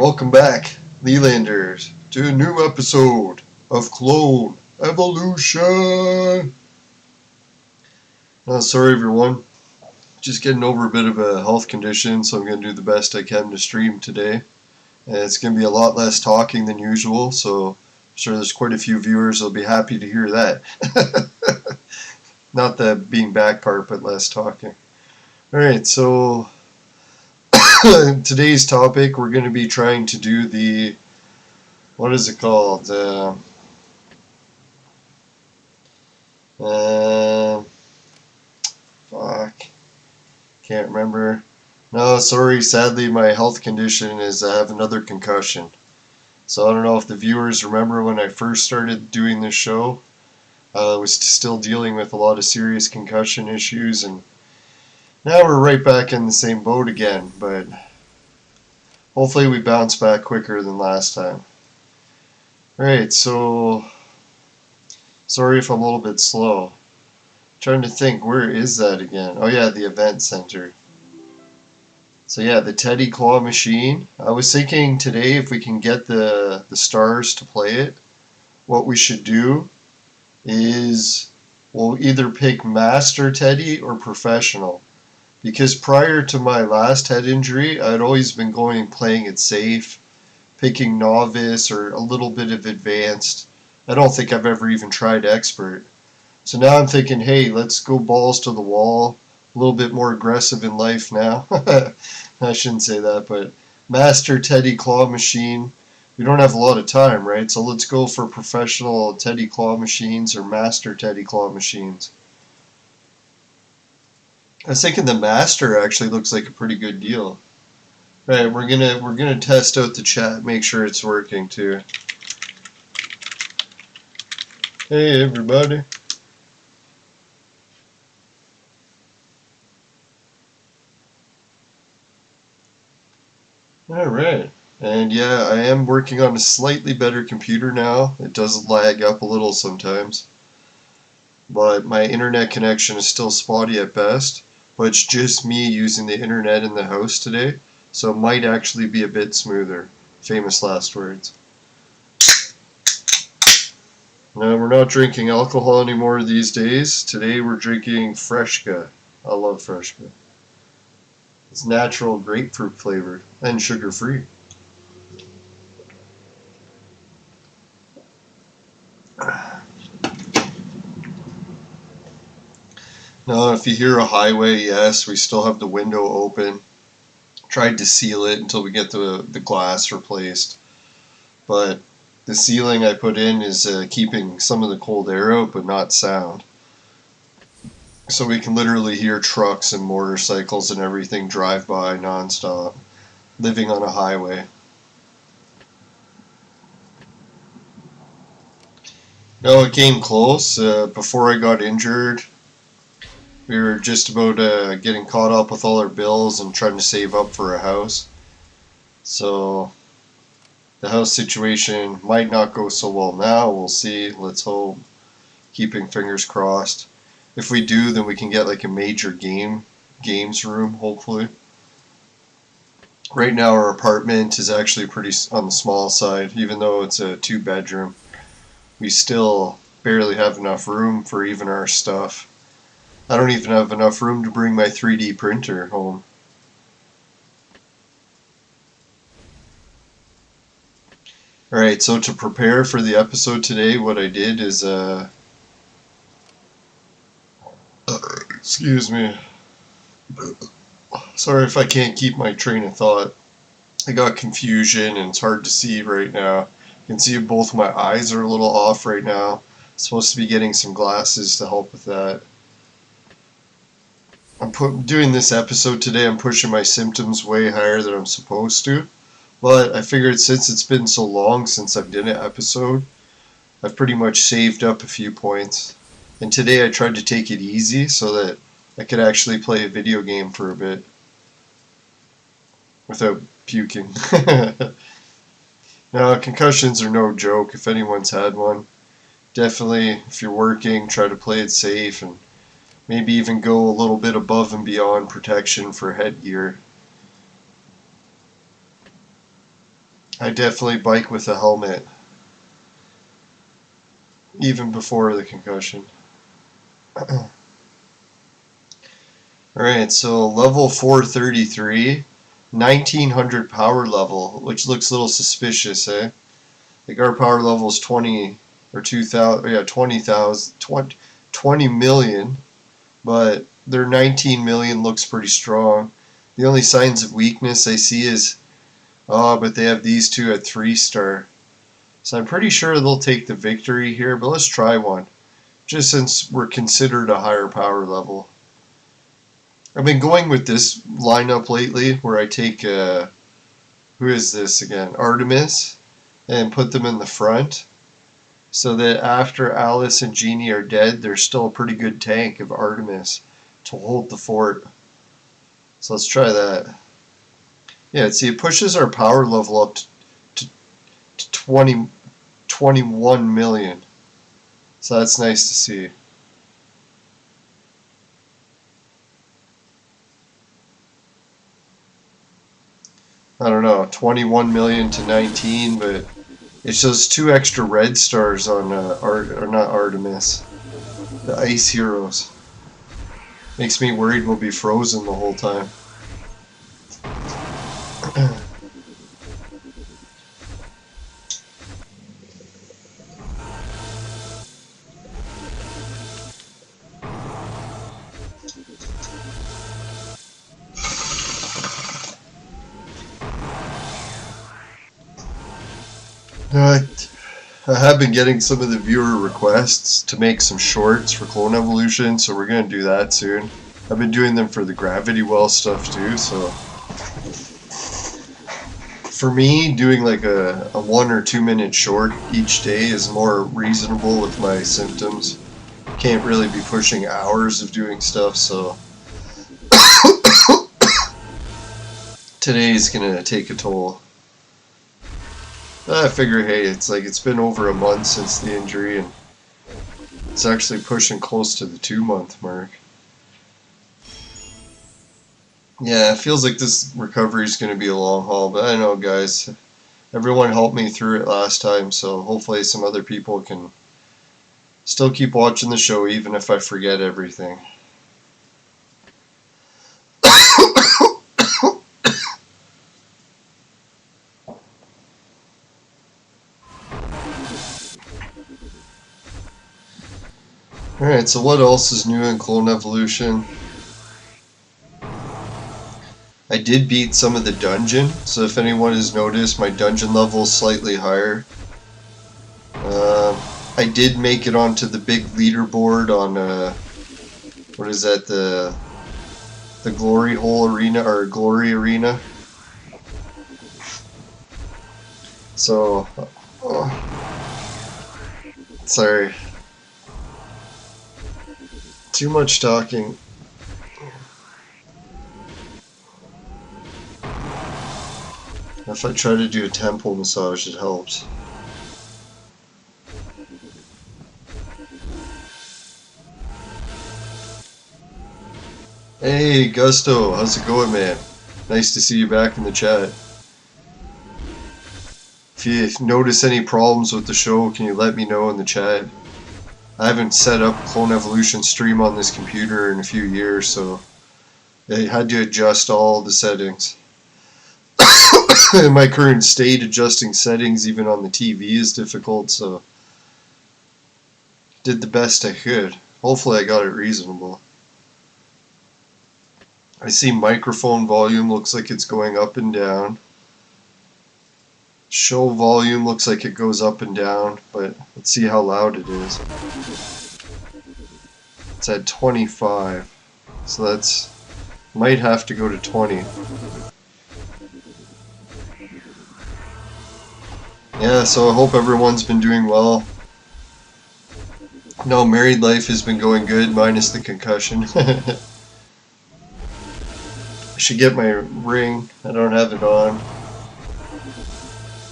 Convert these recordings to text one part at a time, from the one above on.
Welcome back, Lelanders, to a new episode of Clone Evolution. Sorry everyone, just getting over a bit of a health condition, so I'm going to do the best I can to stream today. And it's going to be a lot less talking than usual, so I'm sure there's quite a few viewers that'll be happy to hear that. Not the being back part, but less talking. Alright, so today's topic, we're going to be trying to do the, what is it called? Fuck. Can't remember. No, sorry, sadly my health condition is I have another concussion. So I don't know if the viewers remember when I first started doing this show. I was still dealing with a lot of serious concussion issues, and now we're right back in the same boat again, but hopefully we bounce back quicker than last time. Alright, so sorry if I'm a little bit slow. I'm trying to think, where is that again? Oh yeah, the event center. So yeah, the Teddy Claw machine. I was thinking today if we can get the stars to play it, what we should do is we'll either pick Master Teddy or Professional. Because prior to my last head injury, I'd always been playing it safe, picking Novice or a little bit of Advanced. I don't think I've ever even tried Expert. So now I'm thinking, hey, let's go balls to the wall, a little bit more aggressive in life now. I shouldn't say that, but Master Teddy Claw Machine. We don't have a lot of time, right? So let's go for Professional Teddy Claw Machines or Master Teddy Claw Machines. I was thinking the Master actually looks like a pretty good deal. Right, we're gonna test out the chat, make sure it's working too. Hey everybody. Alright, and yeah, I am working on a slightly better computer now. It does lag up a little sometimes, but my internet connection is still spotty at best. But it's just me using the internet in the house today, so it might actually be a bit smoother. Famous last words. Now, we're not drinking alcohol anymore these days. Today we're drinking Freshka. I love Freshka. It's natural grapefruit flavored and sugar free. Now, if you hear a highway, yes, we still have the window open. Tried to seal it until we get the glass replaced. But the sealing I put in is keeping some of the cold air out, but not sound. So we can literally hear trucks and motorcycles and everything drive by nonstop, living on a highway. No, it came close. Before I got injured, we were just about getting caught up with all our bills and trying to save up for a house. So the house situation might not go so well now. We'll see. Let's hope. Keeping fingers crossed. If we do, then we can get like a major games room, hopefully. Right now our apartment is actually pretty on the small side, even though it's a 2-bedroom. We still barely have enough room for even our stuff. I don't even have enough room to bring my 3D printer home. Alright, so to prepare for the episode today, what I did is, excuse me. Sorry if I can't keep my train of thought. I got confusion and it's hard to see right now. You can see both my eyes are a little off right now. I'm supposed to be getting some glasses to help with that. I'm doing this episode today, I'm pushing my symptoms way higher than I'm supposed to. But I figured since it's been so long since I've done an episode, I've pretty much saved up a few points. And today I tried to take it easy so that I could actually play a video game for a bit without puking. Now, concussions are no joke if anyone's had one. Definitely, if you're working, try to play it safe and maybe even go a little bit above and beyond protection for headgear. I definitely bike with a helmet, even before the concussion. Alright, so level 433, 1900 power level, which looks a little suspicious, eh? Like our power level is 20 or 2000, yeah, 20,000, 20 million, but their 19 million looks pretty strong. The only signs of weakness I see is, but they have these two at 3-star. So I'm pretty sure they'll take the victory here, but let's try one, just since we're considered a higher power level. I've been going with this lineup lately where I take, who is this again? Artemis, and put them in the front so that after Alice and Genie are dead, there's still a pretty good tank of Artemis to hold the fort. So let's try that. Yeah, see, it pushes our power level up to 21 million. So that's nice to see. I don't know, 21 million to 19, but it shows 2 extra red stars on, or not Artemis, the Ice Heroes. Makes me worried we'll be frozen the whole time. I have been getting some of the viewer requests to make some shorts for Clone Evolution, so we're going to do that soon. I've been doing them for the Gravity Well stuff too, so for me, doing like a 1 or 2 minute short each day is more reasonable with my symptoms. Can't really be pushing hours of doing stuff, so today's going to take a toll. I figure, hey, it's been over a month since the injury, and it's actually pushing close to the 2-month mark. Yeah, it feels like this recovery is going to be a long haul, but I know, guys, everyone helped me through it last time, so hopefully some other people can still keep watching the show even if I forget everything. Alright, so what else is new in Clone Evolution? I did beat some of the dungeon, so if anyone has noticed, my dungeon level is slightly higher. I did make it onto the big leaderboard on, what is that, the Glory Hole Arena, or Glory Arena. So, sorry. Too much talking. If I try to do a temple massage, it helps. Hey, Gusto, how's it going, man? Nice to see you back in the chat. If you notice any problems with the show, can you let me know in the chat? I haven't set up Clone Evolution stream on this computer in a few years, so I had to adjust all the settings. In my current state, adjusting settings even on the TV is difficult, so did the best I could. Hopefully I got it reasonable. I see microphone volume looks like it's going up and down. Show volume looks like it goes up and down, but let's see how loud it is. It's at 25, so that's might have to go to 20. Yeah, so I hope everyone's been doing well. No, married life has been going good, minus the concussion. I should get my ring. I don't have it on.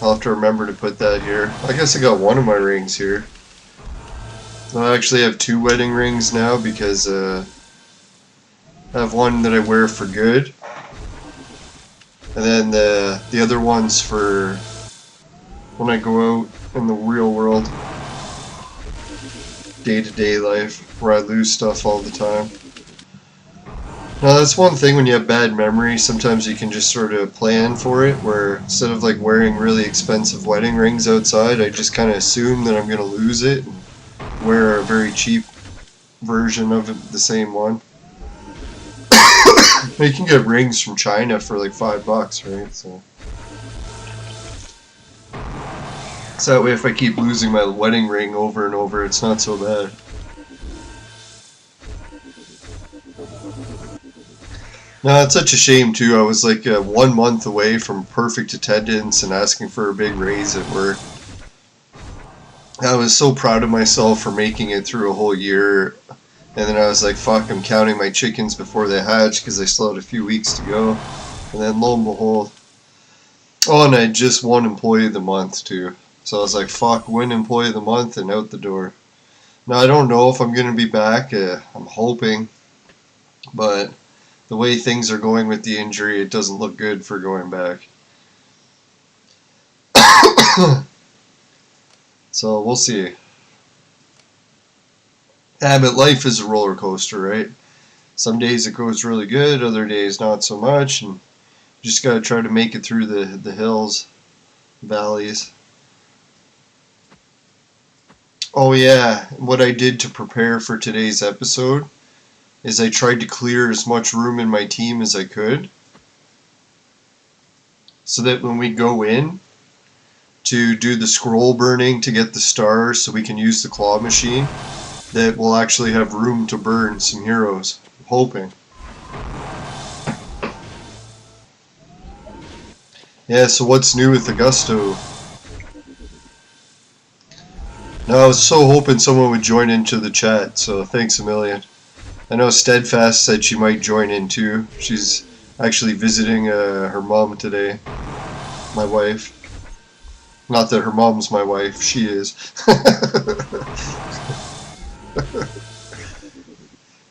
I'll have to remember to put that here. I guess I got one of my rings here. I actually have 2 wedding rings now because I have one that I wear for good. And then the other one's for when I go out in the real world, day-to-day life, where I lose stuff all the time. Now that's one thing when you have bad memory, sometimes you can just sort of plan for it, where instead of like wearing really expensive wedding rings outside, I just kind of assume that I'm going to lose it and wear a very cheap version of it, the same one. You can get rings from China for like $5, right? So that way if I keep losing my wedding ring over and over, it's not so bad. No, it's such a shame too. I was like 1 month away from perfect attendance and asking for a big raise at work. I was so proud of myself for making it through a whole year, and then I was like, fuck, I'm counting my chickens before they hatch because I still had a few weeks to go. And then lo and behold, oh, and I just won Employee of the Month too. So I was like, fuck, win Employee of the Month and out the door. Now I don't know if I'm going to be back. I'm hoping, but the way things are going with the injury, it doesn't look good for going back. So we'll see. Yeah, but life is a roller coaster, right? Some days it goes really good, other days not so much, and you just gotta try to make it through the hills, valleys. Oh yeah, what I did to prepare for today's episode is I tried to clear as much room in my team as I could, so that when we go in to do the scroll burning to get the stars so we can use the claw machine, that we'll actually have room to burn some heroes. I'm hoping. Yeah, so what's new with Augusto? No, I was so hoping someone would join into the chat, so thanks a million. I know Steadfast said she might join in too. She's actually visiting her mom today. My wife. Not that her mom's my wife, she is.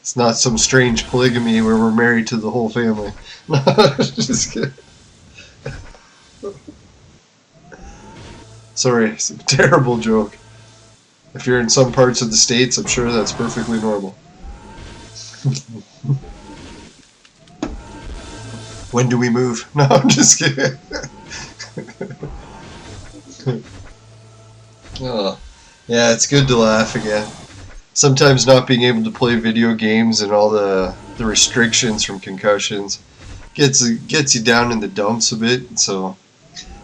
It's not some strange polygamy where we're married to the whole family. No, just kidding. Sorry, it's a terrible joke. If you're in some parts of the States, I'm sure that's perfectly normal. When do we move? No, I'm just kidding. Oh, yeah, it's good to laugh again. Sometimes not being able to play video games and all the restrictions from concussions gets you down in the dumps a bit. So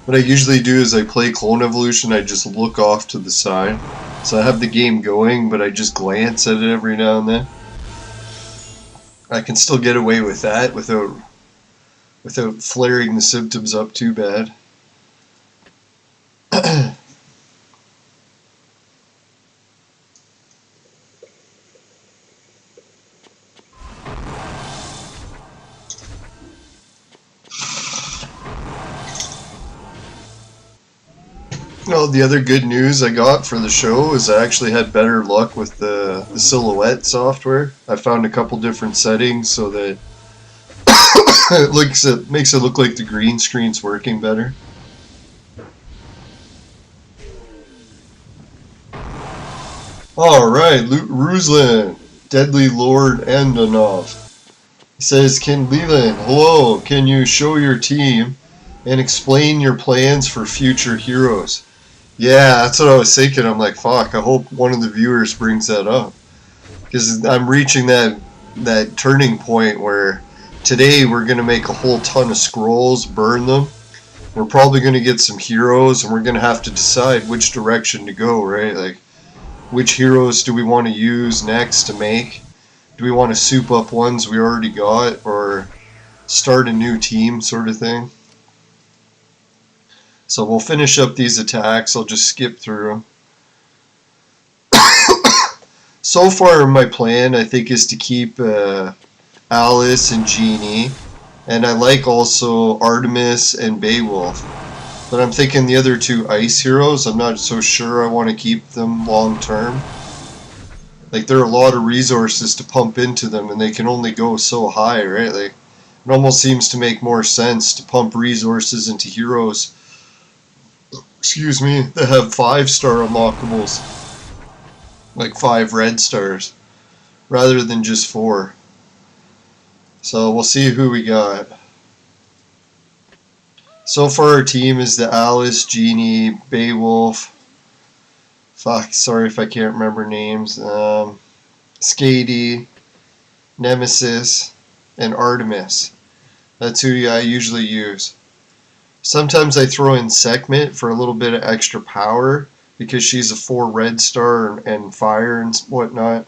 what I usually do is I play Clone Evolution. I just look off to the side. So I have the game going, but I just glance at it every now and then. I can still get away with that without flaring the symptoms up too bad. Well, the other good news I got for the show is I actually had better luck with the silhouette software. I found a couple different settings so that it makes it look like the green screen's working better. Alright, Ruslan, Deadly Lord Andanov. He says, can Leland, hello, can you show your team and explain your plans for future heroes? Yeah, that's what I was thinking. I'm like, fuck, I hope one of the viewers brings that up. Because I'm reaching that turning point where today we're going to make a whole ton of scrolls, burn them. We're probably going to get some heroes, and we're going to have to decide which direction to go, right? Like, which heroes do we want to use next to make? Do we want to soup up ones we already got, or start a new team sort of thing? So we'll finish up these attacks. I'll just skip through them. So far, my plan, I think, is to keep Alice and Genie. And I like also Artemis and Beowulf. But I'm thinking the other two ice heroes, I'm not so sure I want to keep them long term. Like, there are a lot of resources to pump into them, and they can only go so high, right? Like, it almost seems to make more sense to pump resources into heroes excuse me, that have 5-star unlockables. Like 5 red stars. Rather than just 4. So we'll see who we got. So far our team is the Alice, Genie, Beowulf. Fuck, sorry if I can't remember names. Skady, Nemesis, and Artemis. That's who I usually use. Sometimes I throw in Sekhmet for a little bit of extra power because she's a 4 red star and fire and whatnot.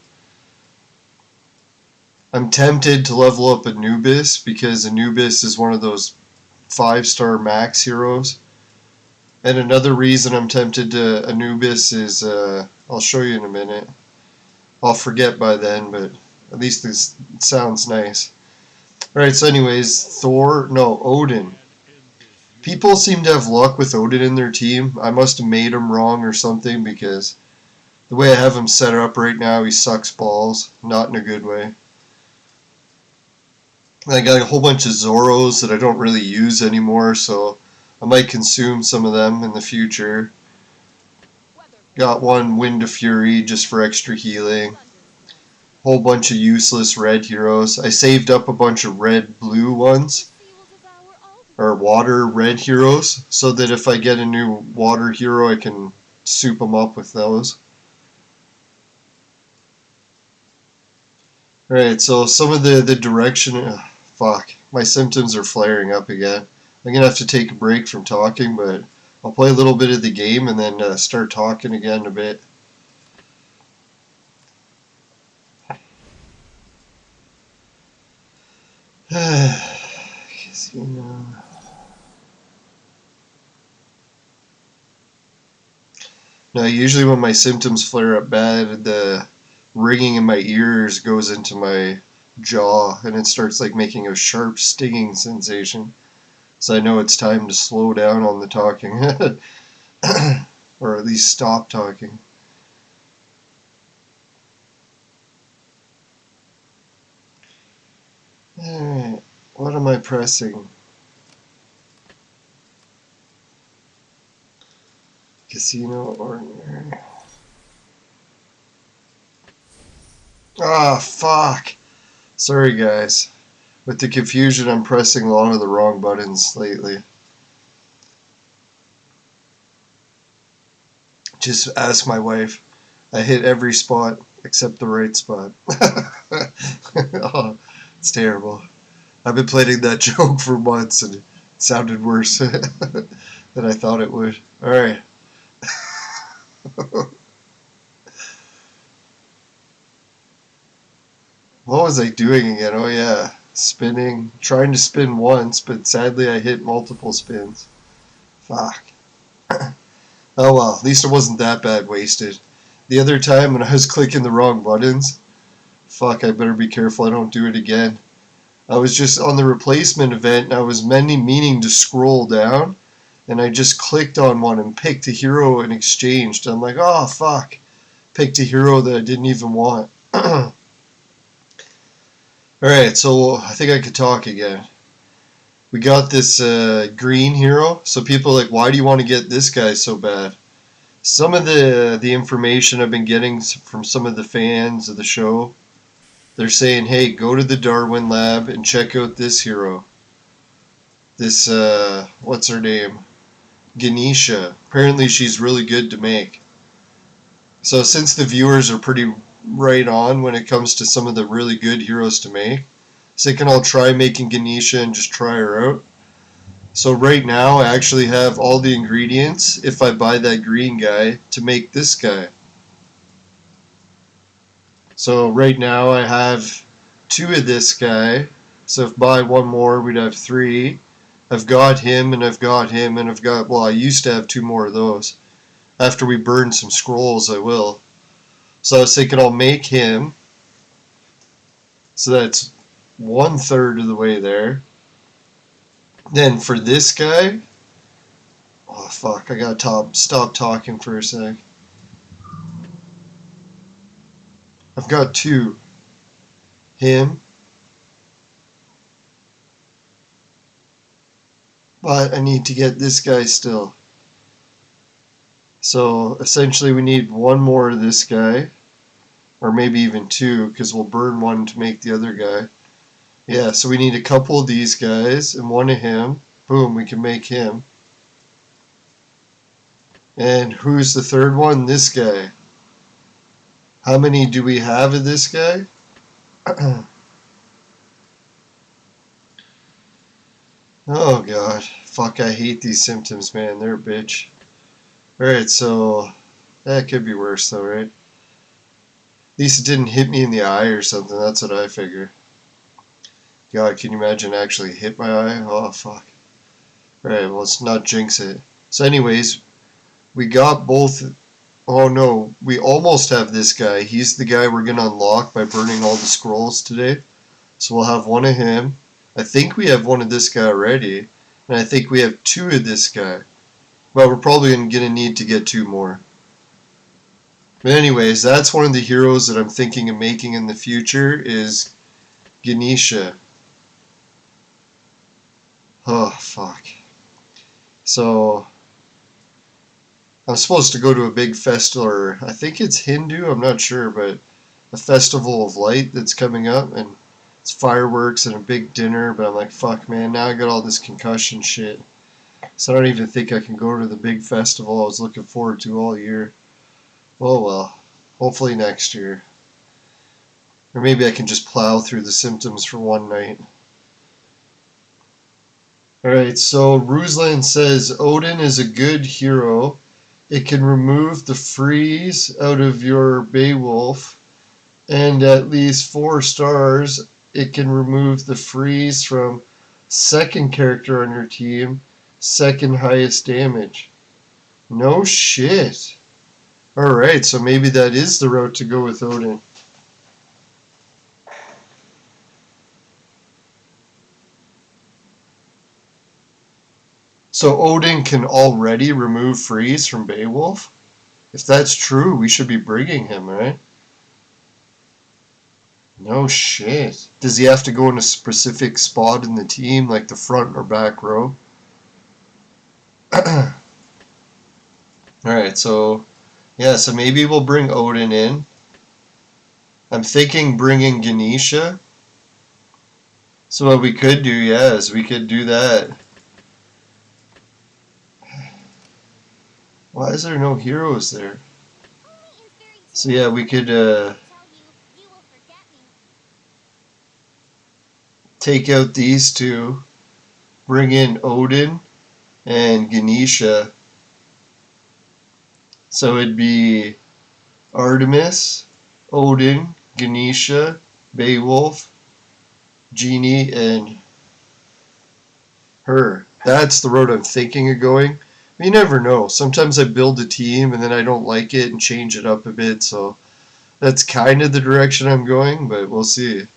I'm tempted to level up Anubis because Anubis is one of those 5-star max heroes. And another reason I'm tempted to Anubis is, I'll show you in a minute. I'll forget by then, but at least this sounds nice. Alright, so anyways, Odin. People seem to have luck with Odin in their team. I must have made him wrong or something because the way I have him set up right now, he sucks balls. Not in a good way. I got a whole bunch of Zoros that I don't really use anymore, so I might consume some of them in the future. Got one Wind of Fury just for extra healing. Whole bunch of useless red heroes. I saved up a bunch of red-blue ones. Or water red heroes. So that if I get a new water hero, I can soup them up with those. Alright, so some of the direction... fuck, my symptoms are flaring up again. I'm going to have to take a break from talking, but I'll play a little bit of the game and then start talking again a bit. Casino. Now, usually when my symptoms flare up bad, the ringing in my ears goes into my jaw and it starts like making a sharp stinging sensation. So I know it's time to slow down on the talking. Or at least stop talking. Alright, what am I pressing? Casino ordinary. Ah, fuck. Sorry guys. With the confusion, I'm pressing a lot of the wrong buttons lately. Just ask my wife. I hit every spot except the right spot. Oh, it's terrible. I've been playing that joke for months and it sounded worse than I thought it would. Alright. What was I doing again? Oh yeah, spinning. Trying to spin once, but sadly I hit multiple spins. Fuck. Oh well, at least it wasn't that bad wasted. The other time when I was clicking the wrong buttons, fuck, I better be careful I don't do it again. I was just on the replacement event and I was meaning to scroll down and I just clicked on one and picked a hero and exchanged. I'm like, oh fuck, picked a hero that I didn't even want. Alright, so I think I could talk again. We got this green hero, so people are like, why do you want to get this guy so bad? Some of the information I've been getting from some of the fans of the show, they're saying, hey, go to the Darwin lab and check out this hero. This, what's her name? Ganesha. Apparently she's really good to make. So since the viewers are pretty right on when it comes to some of the really good heroes to make, so they can all try making Ganesha and just try her out. So right now I actually have all the ingredients, if I buy that green guy, to make this guy. So right now I have 2 of this guy, so if I buy one more we'd have 3. I've got him and I've got him and I've got, well, I used to have 2 more of those. After we burn some scrolls I will. So I was thinking I'll make him, so that's 1/3 of the way there. Then for this guy, oh fuck, I gotta stop talking for a sec. I've got 2. Him. But I need to get this guy still. So essentially we need one more of this guy, or maybe even two, because we'll burn one to make the other guy. Yeah, so we need a couple of these guys and one of him. Boom, we can make him. And who's the third one? This guy. How many do we have of this guy? Oh god. Fuck, I hate these symptoms, man. They're a bitch. Alright, so that could be worse though, right? At least it didn't hit me in the eye or something. That's what I figure. God, can you imagine actually hit my eye? Oh, fuck. Alright, well, let's not jinx it. So anyways, we got both. Oh no, we almost have this guy. He's the guy we're going to unlock by burning all the scrolls today. So we'll have one of him. I think we have one of this guy already. And I think we have two of this guy. But we're probably going to need to get two more. But anyways, that's one of the heroes that I'm thinking of making in the future is Ganesha. Oh, fuck. So, I'm supposed to go to a big festival, or I think it's Hindu, I'm not sure, but a festival of light that's coming up, and it's fireworks and a big dinner, but I'm like, fuck, man, now I got all this concussion shit. So I don't even think I can go to the big festival I was looking forward to all year. Oh well, hopefully next year. Or maybe I can just plow through the symptoms for one night. Alright, so Ruslan says Odin is a good hero. It can remove the freeze out of your Beowulf, and at least 4 stars, it can remove the freeze from second character on your team, second highest damage. No shit. Alright, so maybe that is the route to go with Odin. So Odin can already remove freeze from Beowulf? If that's true, we should be bringing him, right? No shit. Does he have to go in a specific spot in the team, like the front or back row? Alright, so yeah, so maybe we'll bring Odin in. I'm thinking bringing Ganesha. So what we could do, yeah, is we could do that. Why is there no heroes there? So yeah, we could take out these two, bring in Odin and Ganesha. So it'd be Artemis, Odin, Ganesha, Beowulf, Genie, and her. That's the road I'm thinking of going. You never know. Sometimes I build a team and then I don't like it and change it up a bit, so that's kind of the direction I'm going, but we'll see.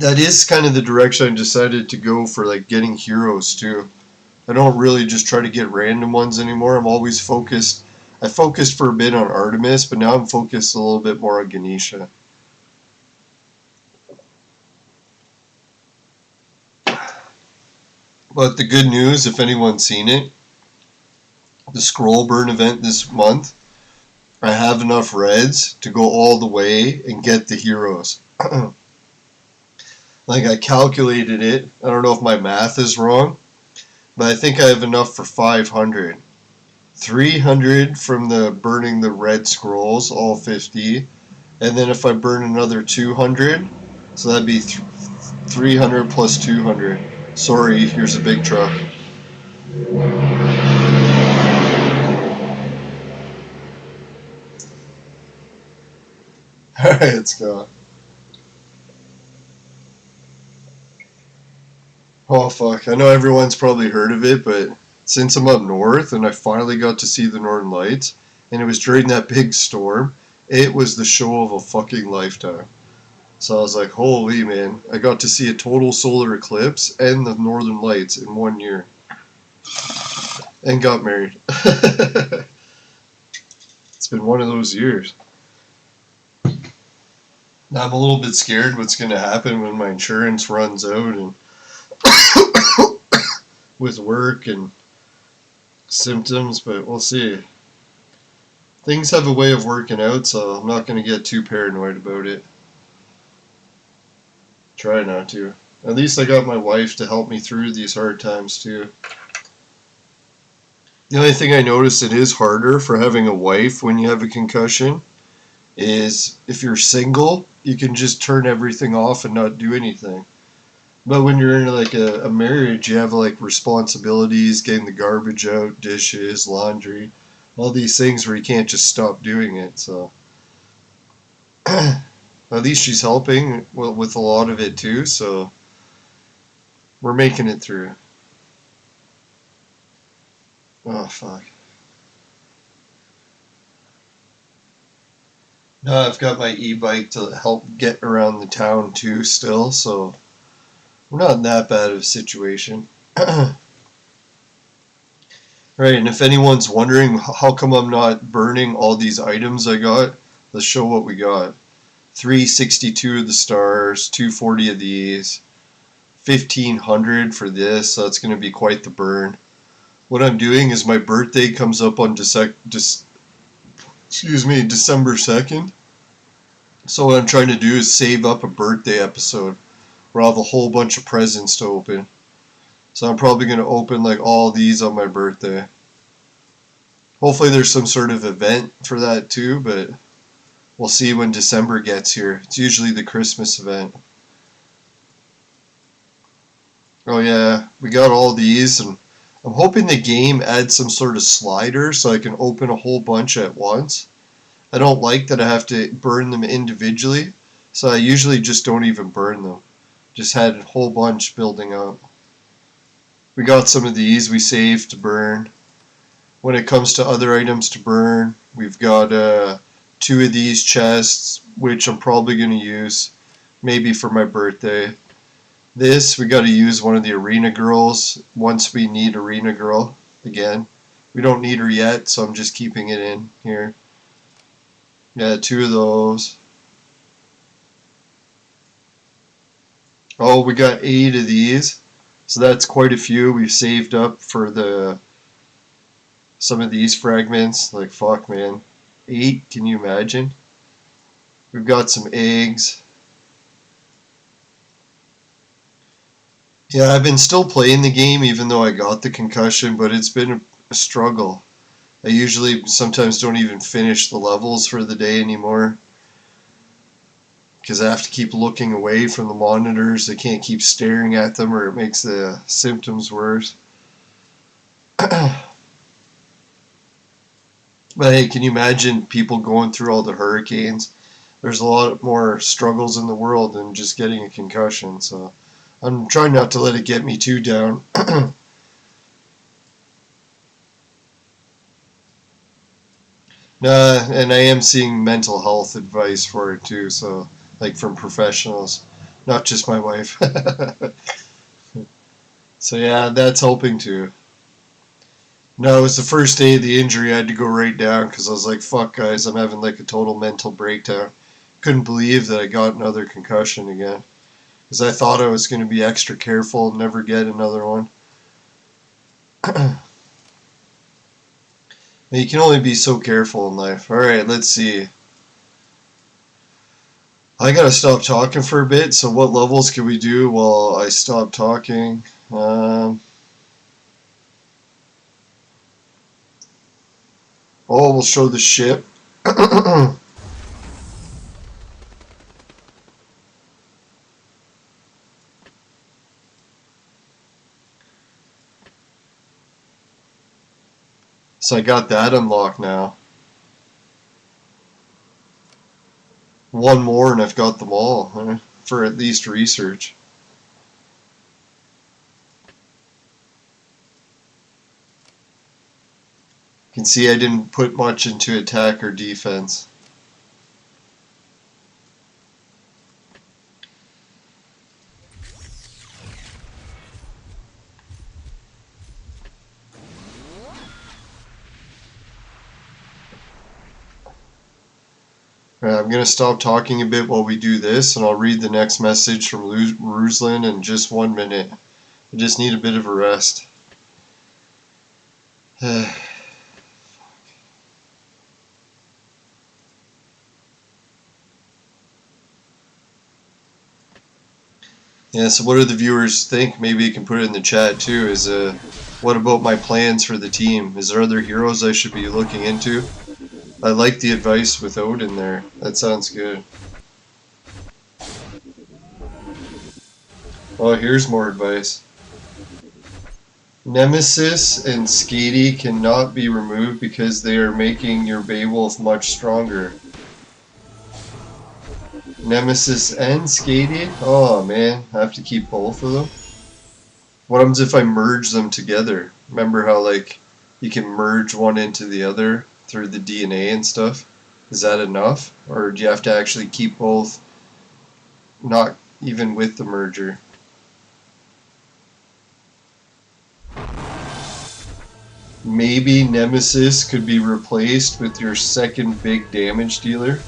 That is kind of the direction I decided to go for, like, getting heroes too. I don't really just try to get random ones anymore. I'm always focused. I focused for a bit on Artemis, but now I'm focused a little bit more on Ganesha. But the good news, if anyone's seen it, the scroll burn event this month, I have enough reds to go all the way and get the heroes. Like, I calculated it. I don't know if my math is wrong, but I think I have enough for 500. 300 from the burning the red scrolls, all 50. And then if I burn another 200, so that'd be 300 plus 200. Sorry, here's a big truck. Alright, let's go. Oh fuck, I know everyone's probably heard of it, but since I'm up north and I finally got to see the Northern Lights, and it was during that big storm, it was the show of a fucking lifetime. So I was like, holy man, I got to see a total solar eclipse and the Northern Lights in 1 year. And got married. It's been one of those years. Now I'm a little bit scared what's going to happen when my insurance runs out and with work and symptoms, but we'll see. Things have a way of working out, so I'm not going to get too paranoid about it. Try not to. At least I got my wife to help me through these hard times too. The only thing I notice it is harder for having a wife when you have a concussion is if you're single, you can just turn everything off and not do anything. But when you're in like a marriage, you have like responsibilities, getting the garbage out, dishes, laundry, all these things where you can't just stop doing it. So at least she's helping with a lot of it too. So we're making it through. Oh fuck. Now I've got my e-bike to help get around the town too still, so we're not in that bad of a situation. Right, and if anyone's wondering how come I'm not burning all these items I got, let's show what we got. 362 of the stars, 240 of these, 1500 for this, so that's going to be quite the burn. What I'm doing is my birthday comes up on December 2nd. So what I'm trying to do is save up a birthday episode where I'll have a whole bunch of presents to open. So I'm probably going to open like all these on my birthday. Hopefully there's some sort of event for that too, but we'll see when December gets here. It's usually the Christmas event. Oh yeah, we got all these, and I'm hoping the game adds some sort of slider so I can open a whole bunch at once. I don't like that I have to burn them individually, so I usually just don't even burn them. Just had a whole bunch building up. We got some of these we saved to burn. When it comes to other items to burn, we've got 2 of these chests, which I'm probably going to use maybe for my birthday. This, we got to use one of the arena girls once we need arena girl again. We don't need her yet, so I'm just keeping it in here. Yeah, 2 of those. Oh, we got 8 of these. So that's quite a few we've saved up for some of these fragments. Like, fuck, man. 8, can you imagine? We've got some eggs. Yeah, I've been still playing the game even though I got the concussion, but it's been a struggle. I usually sometimes don't even finish the levels for the day anymore because I have to keep looking away from the monitors. I can't keep staring at them or it makes the symptoms worse. But hey, can you imagine people going through all the hurricanes? There's a lot more struggles in the world than just getting a concussion, so I'm trying not to let it get me too down. And I am seeing mental health advice for it too, so like from professionals, not just my wife. So yeah, that's helping too. No, it was the first day of the injury. I had to go right down because I was like, fuck guys, I'm having like a total mental breakdown. Couldn't believe that I got another concussion again. Because I thought I was going to be extra careful and never get another one. You can only be so careful in life. Alright, let's see. I gotta stop talking for a bit, so what levels can we do while I stop talking? Oh, we'll show the ship. So I got that unlocked now. One more and I've got them all, for at least research. You can see I didn't put much into attack or defense. I'm going to stop talking a bit while we do this, and I'll read the next message from Ruslan in just 1 minute. I just need a bit of a rest. Yeah, so what do the viewers think? Maybe you can put it in the chat too. What about my plans for the team? Is there other heroes I should be looking into? I like the advice with Odin there. That sounds good. Oh, here's more advice. Nemesis and Skady cannot be removed because they are making your Beowulf much stronger. Nemesis and Skady? Oh man, I have to keep both of them? What happens if I merge them together? Remember how like you can merge one into the other through the DNA and stuff? Is that enough? Or do you have to actually keep both, not even with the merger? Maybe Nemesis could be replaced with your second big damage dealer?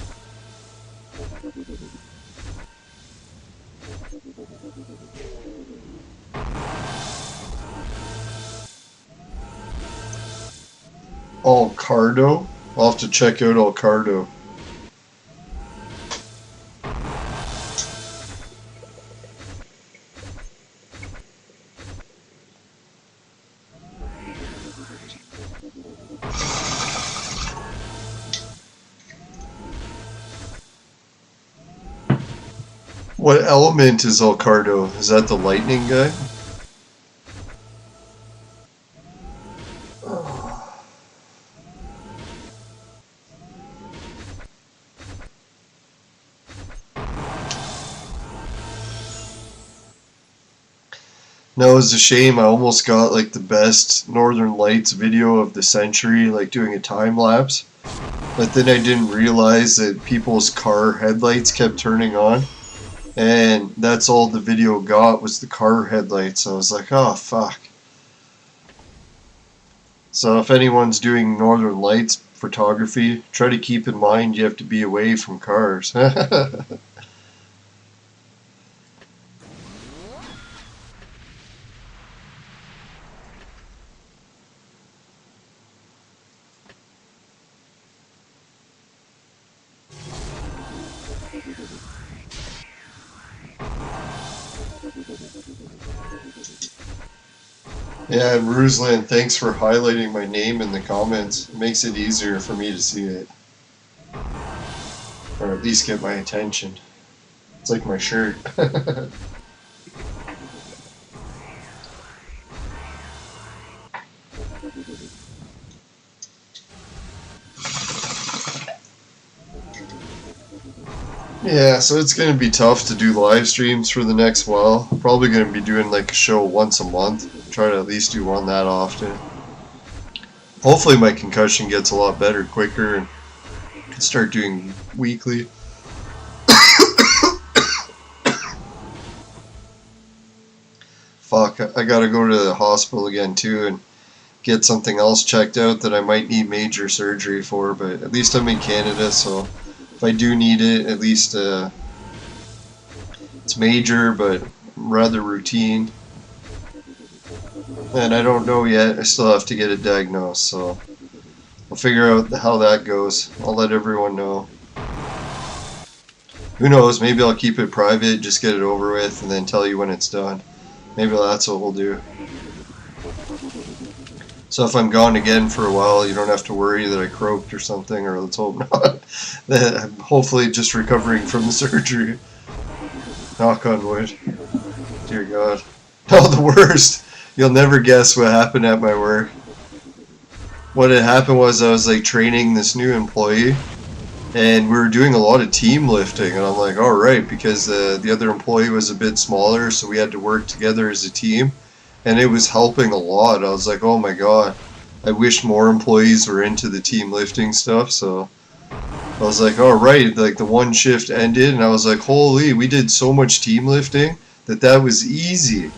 Alcardo? I'll have to check out Alcardo. What element is Alcardo? Is that the lightning guy? No, it's a shame. I almost got like the best Northern Lights video of the century, like doing a time lapse. But then I didn't realize that people's car headlights kept turning on. And that's all the video got was the car headlights. I was like, oh fuck. So if anyone's doing Northern Lights photography, try to keep in mind you have to be away from cars. Yeah, Ruslan, thanks for highlighting my name in the comments. It makes it easier for me to see it. Or at least get my attention. It's like my shirt. Yeah, so it's going to be tough to do live streams for the next while. I'm probably going to be doing like a show once a month. Try to at least do one that often. Hopefully my concussion gets a lot better quicker and I can start doing weekly. Fuck, I gotta go to the hospital again too and get something else checked out that I might need major surgery for, but at least I'm in Canada, so if I do need it, at least it's major, but rather routine. And I don't know yet, I still have to get it diagnosed, so I'll figure out how that goes. I'll let everyone know. Who knows, maybe I'll keep it private, just get it over with, and then tell you when it's done. Maybe that's what we'll do. So if I'm gone again for a while, you don't have to worry that I croaked or something, or let's hope not. That I'm hopefully just recovering from the surgery. Knock on wood. Dear God. Oh, the worst. You'll never guess what happened at my work. What had happened was I was like training this new employee, and we were doing a lot of team lifting, and I'm like, alright, because the other employee was a bit smaller, so we had to work together as a team, and it was helping a lot. I was like, oh my god, I wish more employees were into the team lifting stuff. So I was like, alright, like the one shift ended, and I was like, holy, we did so much team lifting that was easy.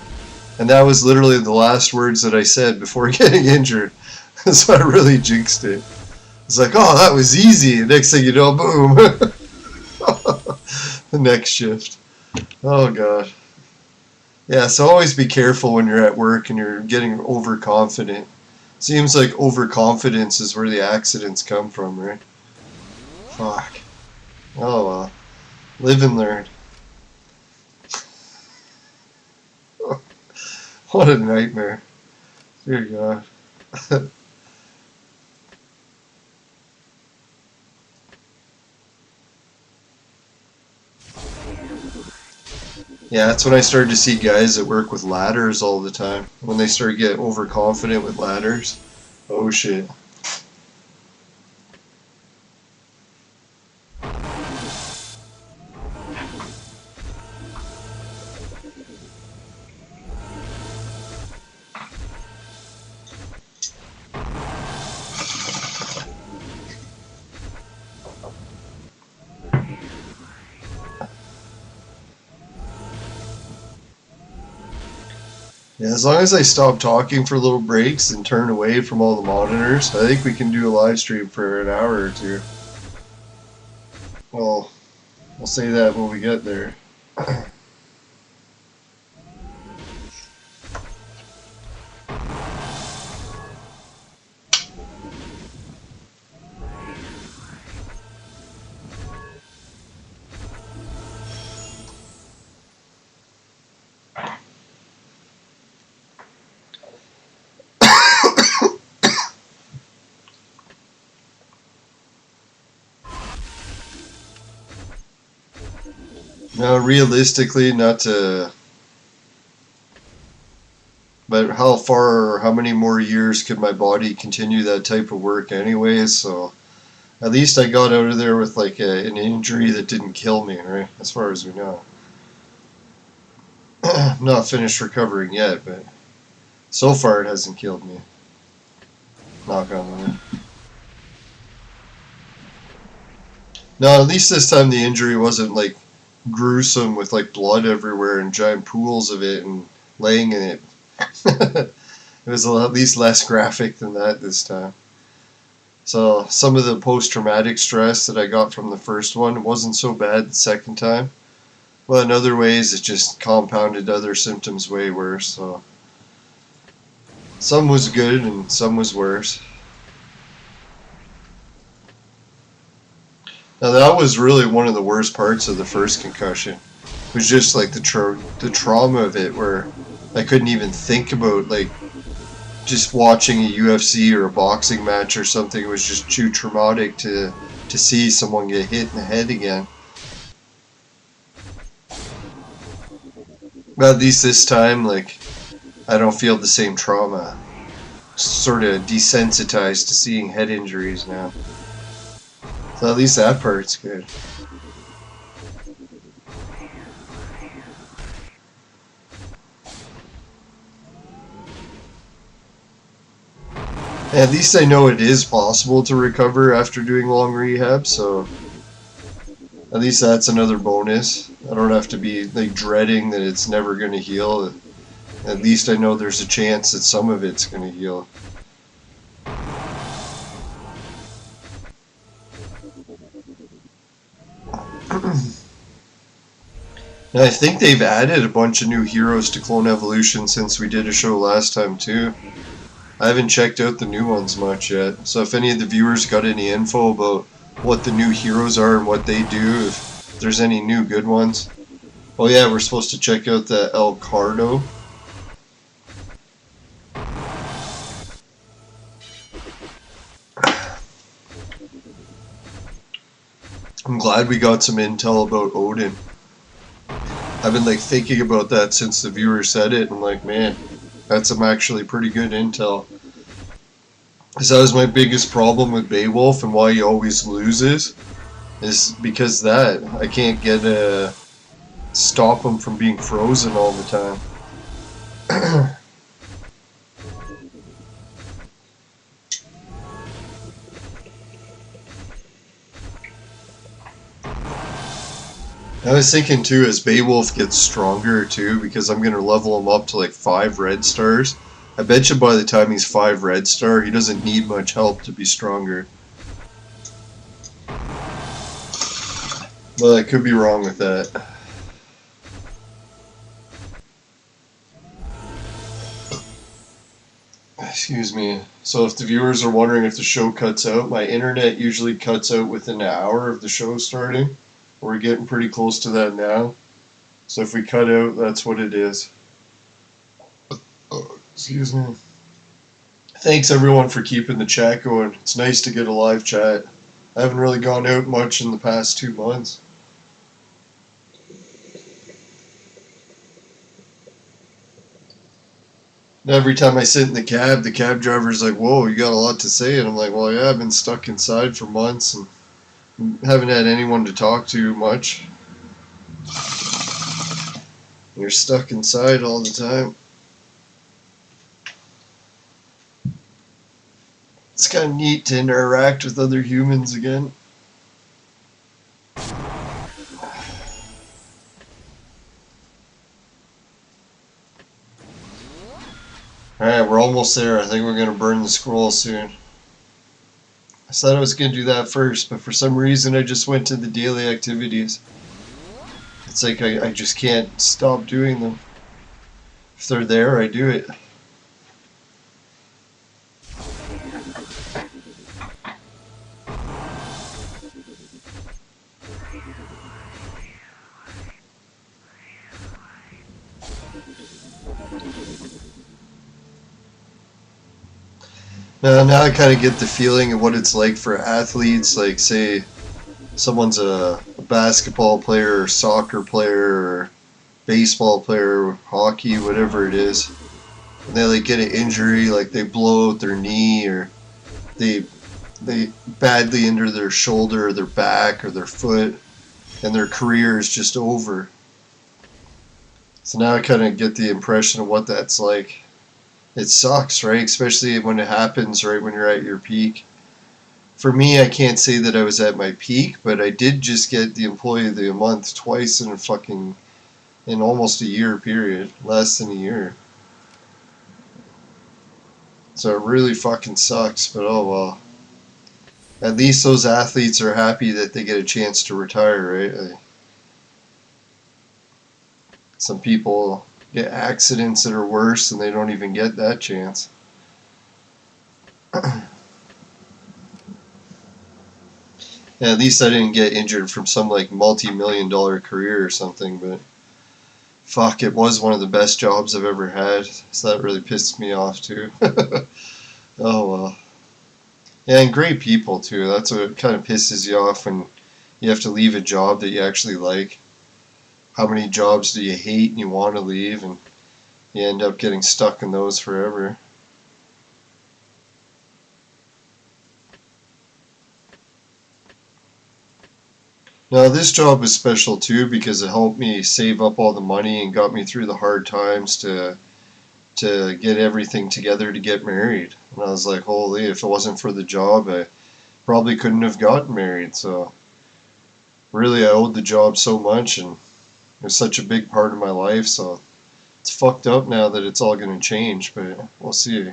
And that was literally the last words that I said before getting injured. So I really jinxed it. It's like, oh, that was easy. Next thing you know, boom. The next shift. Oh, God. Yeah, so always be careful when you're at work and you're getting overconfident. Seems like overconfidence is where the accidents come from, right? Fuck. Oh well. Live and learn. What a nightmare. Dear God. Yeah, that's when I started to see guys that work with ladders all the time. When they start to get overconfident with ladders. Oh shit. Yeah, as long as I stop talking for little breaks and turn away from all the monitors, I think we can do a live stream for an hour or two. Well, we'll say that when we get there. Now, realistically, not to. But how far or how many more years could my body continue that type of work anyways? So at least I got out of there with like an injury that didn't kill me, right? As far as we know. I'm not finished recovering yet, but so far it hasn't killed me. Knock on wood. No, at least this time the injury wasn't like gruesome with like blood everywhere and giant pools of it and laying in it. It was at least less graphic than that this time. So some of the post-traumatic stress that I got from the first one wasn't so bad the second time. But in other ways it just compounded other symptoms way worse. So some was good and some was worse. Now that was really one of the worst parts of the first concussion. It was just like the trauma of it, where I couldn't even think about like just watching a UFC or a boxing match or something. It was just too traumatic to see someone get hit in the head again. But at least this time, like, I don't feel the same trauma. Sort of desensitized to seeing head injuries now. So at least that part's good. And at least I know it is possible to recover after doing long rehab, so at least that's another bonus. I don't have to be like dreading that it's never going to heal. At least I know there's a chance that some of it's going to heal. And I think they've added a bunch of new heroes to Clone Evolution since we did a show last time too. I haven't checked out the new ones much yet, so if any of the viewers got any info about what the new heroes are and what they do, if there's any new good ones. Oh yeah, we're supposed to check out the El Cardo. I'm glad we got some intel about Odin. I've been like thinking about that since the viewer said it, and I'm like, man, that's some actually pretty good intel. Because that was my biggest problem with Beowulf and why he always loses, is because that I can't get stop him from being frozen all the time. I was thinking too, as Beowulf gets stronger too, because I'm going to level him up to like 5 red stars. I bet you by the time he's 5 red star, he doesn't need much help to be stronger. Well, I could be wrong with that. Excuse Excuse me. So if the viewers are wondering if the show cuts out, my internet usually cuts out within an hour of the show starting. We're getting pretty close to that now. So if we cut out, that's what it is. Excuse me. Thanks everyone for keeping the chat going. It's nice to get a live chat. I haven't really gone out much in the past 2 months. Every time I sit in the cab driver's like, whoa, you got a lot to say. And I'm like, well, yeah, I've been stuck inside for months and haven't had anyone to talk to much. You're stuck inside all the time. It's kind of neat to interact with other humans again. Alright, we're almost there. I think we're going to burn the scroll soon. I said I was going to do that first, but for some reason I just went to the daily activities. It's like I just can't stop doing them. If they're there, I do it. Now I kind of get the feeling of what it's like for athletes, like say someone's a basketball player or soccer player or baseball player or hockey, whatever it is. And they like get an injury, like they blow out their knee or they badly injure their shoulder or their back or their foot and their career is just over. So now I kind of get the impression of what that's like. It sucks, right? Especially when it happens right when you're at your peak. For me, I can't say that I was at my peak, but I did just get the Employee of the Month twice in almost a year period. Less than a year. So it really fucking sucks, but oh well. At least those athletes are happy that they get a chance to retire, right? Some people get accidents that are worse and they don't even get that chance. Yeah, at least I didn't get injured from some like multi-million-dollar career or something, but fuck, it was one of the best jobs I've ever had, so that really pissed me off too. Oh well. Yeah, and great people too. That's what kind of pisses you off when you have to leave a job that you actually like. How many jobs do you hate and you want to leave, and you end up getting stuck in those forever. Now this job was special too because it helped me save up all the money and got me through the hard times to get everything together to get married. And I was like, holy, if it wasn't for the job, I probably couldn't have gotten married. So really I owed the job so much, and it was such a big part of my life, so it's fucked up now that it's all going to change, but we'll see.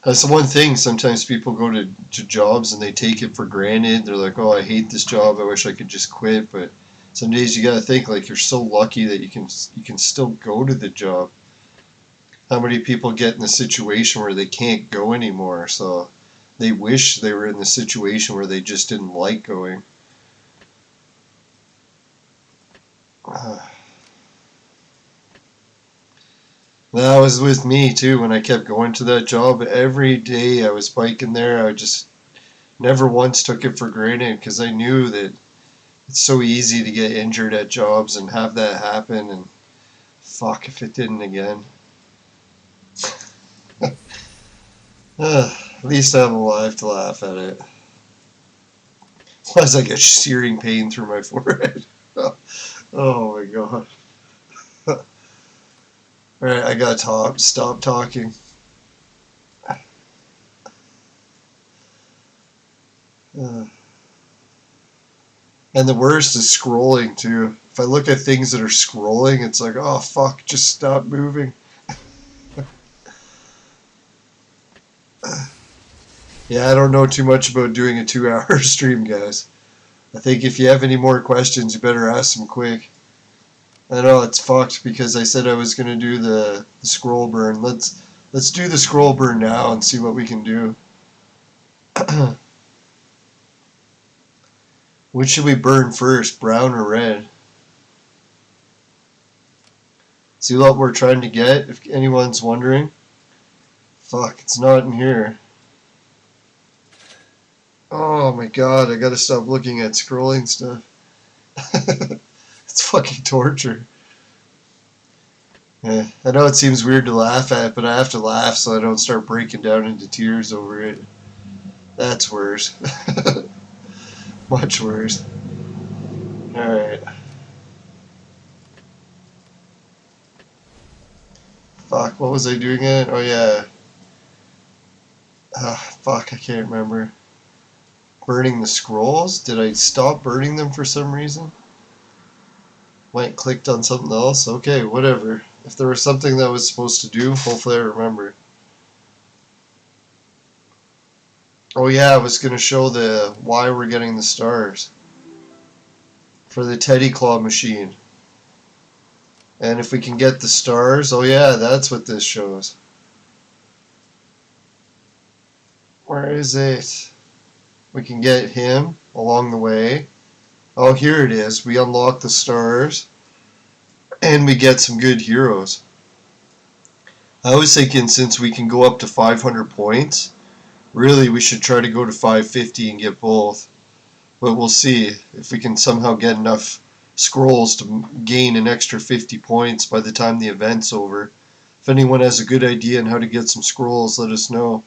That's the one thing, sometimes people go to jobs and they take it for granted. They're like, oh, I hate this job, I wish I could just quit, but some days you gotta think like you're so lucky that you can still go to the job. How many people get in the situation where they can't go anymore, so they wish they were in the situation where they just didn't like going. That was with me too when I kept going to that job. Every day I was biking there, I just never once took it for granted because I knew that it's so easy to get injured at jobs and have that happen, and fuck if it didn't again. At least I'm alive to laugh at it. It was like a searing pain through my forehead. Oh my god. Alright, I gotta stop talking. And the worst is scrolling too. If I look at things that are scrolling, it's like, oh fuck, just stop moving. Yeah, I don't know too much about doing a 2-hour stream, guys. I think if you have any more questions, you better ask them quick. I know it's fucked because I said I was gonna do the scroll burn. Let's do the scroll burn now and see what we can do. Which should we burn first, brown or red? See what we're trying to get, if anyone's wondering. Fuck, it's not in here. Oh my god, I gotta stop looking at scrolling stuff. It's fucking torture. Yeah, I know it seems weird to laugh at, but I have to laugh so I don't start breaking down into tears over it. That's worse. Much worse. Alright. Fuck, what was I doing it? Oh yeah. Fuck, I can't remember. Burning the scrolls? Did I stop burning them for some reason? Went clicked on something else? Okay, whatever. If there was something that I was supposed to do, hopefully I remember. Oh yeah, I was gonna show the why we're getting the stars. For the Teddy Claw machine. And if we can get the stars, oh yeah, that's what this shows. Where is it? We can get him along the way. Oh, here it is. We unlock the stars. And we get some good heroes. I was thinking since we can go up to 500 points, really we should try to go to 550 and get both. But we'll see if we can somehow get enough scrolls to gain an extra 50 points by the time the event's over. If anyone has a good idea on how to get some scrolls, let us know.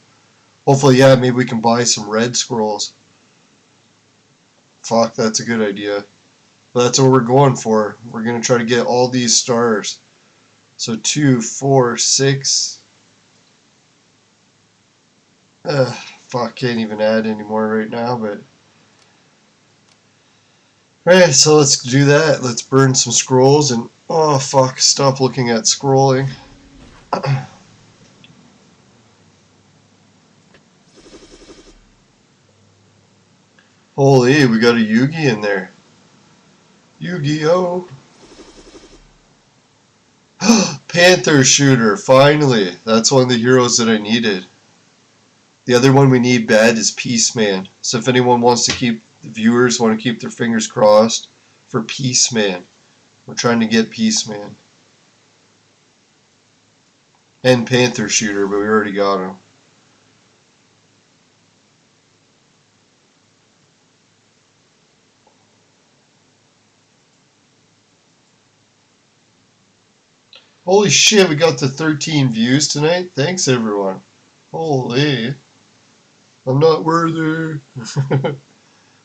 Hopefully, yeah, maybe we can buy some red scrolls. Fuck, that's a good idea. But that's what we're going for. We're going to try to get all these stars. So 2, 4, 6. Fuck, can't even add anymore right now, but... Alright, so let's do that. Let's burn some scrolls and... Oh, fuck, stop looking at scrolling. Holy, we got a Yugi in there. Yu-Gi-Oh! Panther Shooter, finally! That's one of the heroes that I needed. The other one we need bad is Peaceman. So if anyone wants to keep, the viewers want to keep their fingers crossed for Peaceman. We're trying to get Peaceman. And Panther Shooter, but we already got him. Holy shit, we got the 13 views tonight. Thanks everyone. Holy. I'm not worthy.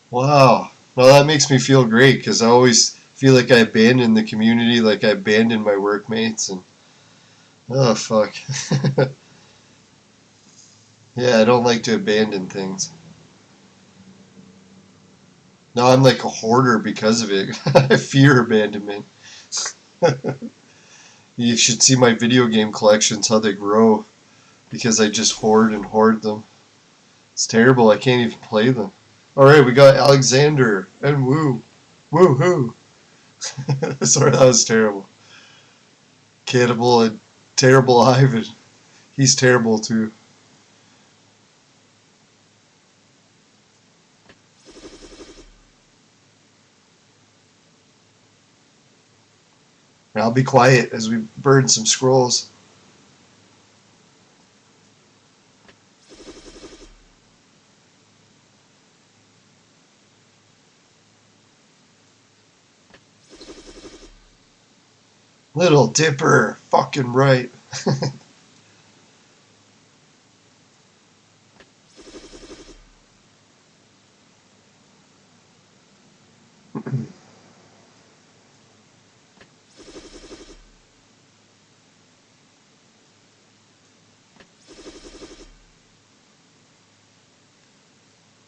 Wow. Well, that makes me feel great because I always feel like I abandoned the community, like I abandoned my workmates, and oh fuck. Yeah, I don't like to abandon things. No, I'm like a hoarder because of it. I fear abandonment. You should see my video game collections, how they grow, because I just hoard and hoard them. It's terrible, I can't even play them. Alright, we got Alexander and Woo. Woo-hoo. Sorry, that was terrible. Cannibal and Terrible Ivan. He's terrible too. And I'll be quiet as we burn some scrolls. Little Dipper, fucking right.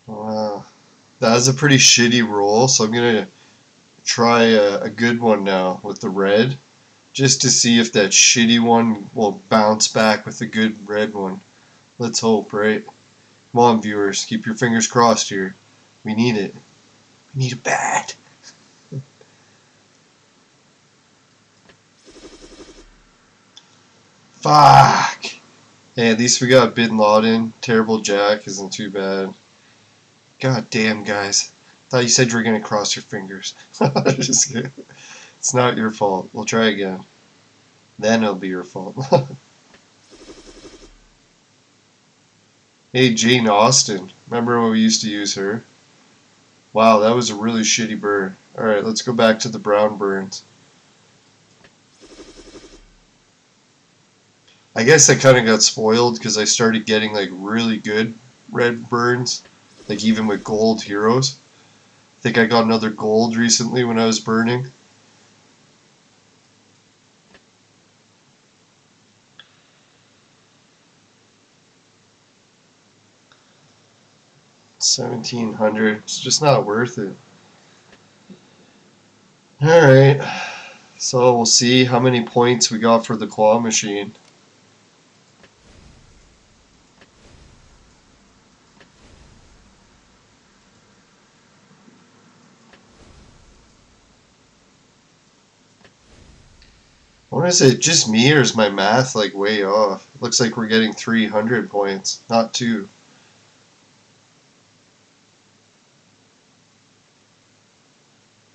Wow. That was a pretty shitty roll, so I'm gonna try a good one now with the red, just to see if that shitty one will bounce back with a good red one. Let's hope, right? Come on, viewers, keep your fingers crossed here. We need it. We need it bad. Fuck! Hey, at least we got Bin Laden. Terrible Jack isn't too bad. God damn, guys. Thought you said you were gonna cross your fingers. Just kidding. It's not your fault. We'll try again. Then it'll be your fault. Hey, Jane Austen. Remember when we used to use her? Wow, that was a really shitty burn. Alright, let's go back to the brown burns. I guess I kind of got spoiled because I started getting like really good red burns, like even with gold heroes. I think I got another gold recently when I was burning. $1,700. It's just not worth it. Alright, so we'll see how many points we got for the claw machine. I wonder, is it just me or is my math like way off? Looks like we're getting 300 points, not 2.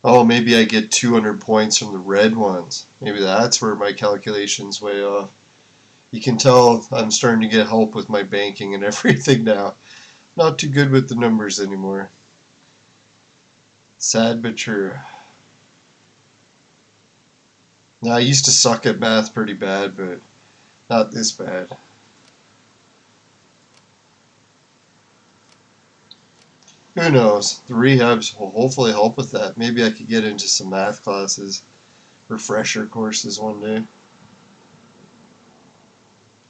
Oh, maybe I get 200 points from the red ones. Maybe that's where my calculation's way off. You can tell I'm starting to get help with my banking and everything now. Not too good with the numbers anymore. Sad but true. Now, I used to suck at math pretty bad, but not this bad. Who knows? The rehabs will hopefully help with that. Maybe I could get into some math classes, refresher courses one day.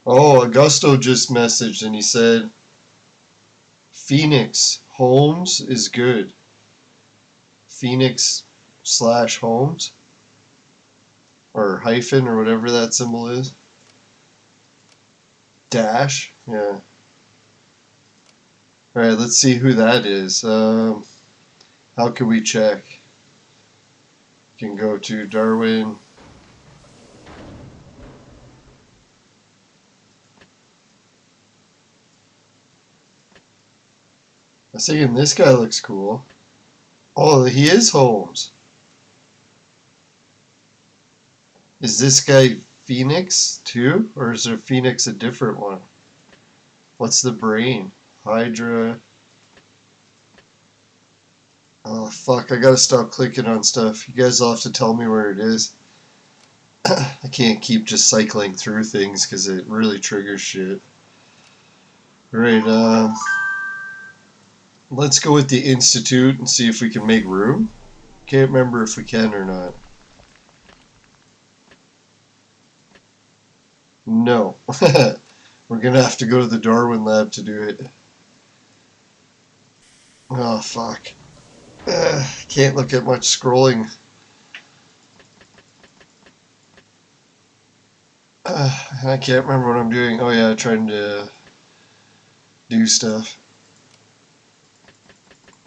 Oh, Augusto just messaged and he said, Phoenix Holmes is good. Phoenix/Holmes? Or hyphen or whatever that symbol is. Dash? Yeah. Alright, let's see who that is. How can we check? You can go to Darwin. I was thinking this guy looks cool. Oh, he is Holmes. Is this guy Phoenix too? Or is there Phoenix a different one? What's the brain? Hydra. Oh fuck, I gotta stop clicking on stuff. You guys will have to tell me where it is. I can't keep just cycling through things because it really triggers shit. Right, let's go with the Institute and see if we can make room. Can't remember if we can or not. No. We're gonna have to go to the Darwin lab to do it. Oh fuck. Can't look at much scrolling. I can't remember what I'm doing. Oh yeah, trying to do stuff.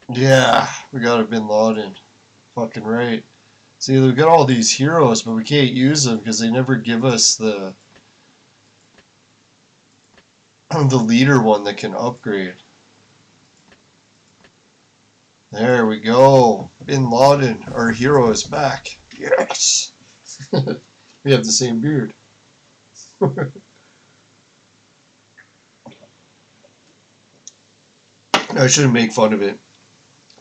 Yeah, we got a Bin Laden. Fucking right. See, we've got all these heroes, but we can't use them because they never give us the leader one that can upgrade. There we go. Bin Laden, our hero is back. Yes! We have the same beard. I shouldn't make fun of it.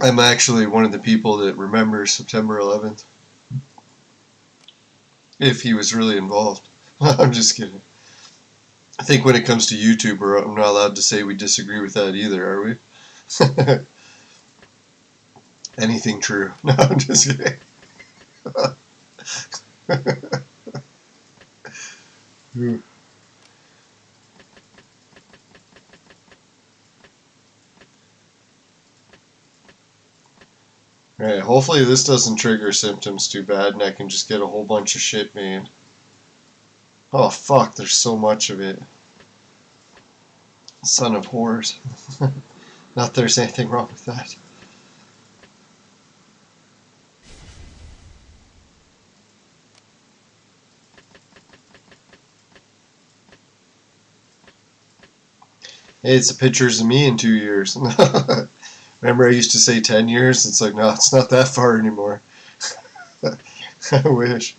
I'm actually one of the people that remembers September 11th. If he was really involved. I'm just kidding. I think when it comes to YouTube, I'm not allowed to say we disagree with that either, are we? Anything true. No, I'm just kidding. Alright, hopefully this doesn't trigger symptoms too bad and I can just get a whole bunch of shit made. Oh fuck, there's so much of it. Son of whores. Not there's anything wrong with that. Hey, it's the pictures of me in 2 years. Remember I used to say 10 years? It's like, no, it's not that far anymore. I wish.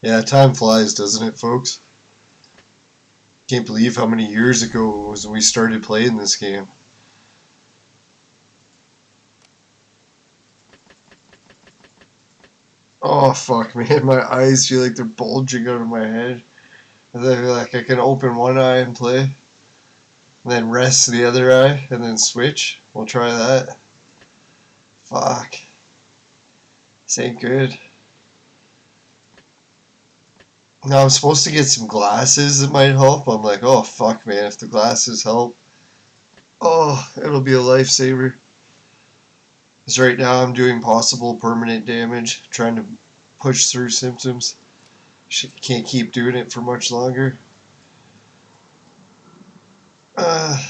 Yeah, time flies, doesn't it, folks? Can't believe how many years ago it was when we started playing this game. Oh, fuck, man. My eyes feel like they're bulging out of my head. And then, like, I can open one eye and play, and then rest the other eye, and then switch. We'll try that. Fuck. This ain't good. Now, I'm supposed to get some glasses that might help. I'm like, oh, fuck, man. If the glasses help, oh, it'll be a lifesaver. Because right now I'm doing possible permanent damage, trying to push through symptoms. Can't keep doing it for much longer. Uh,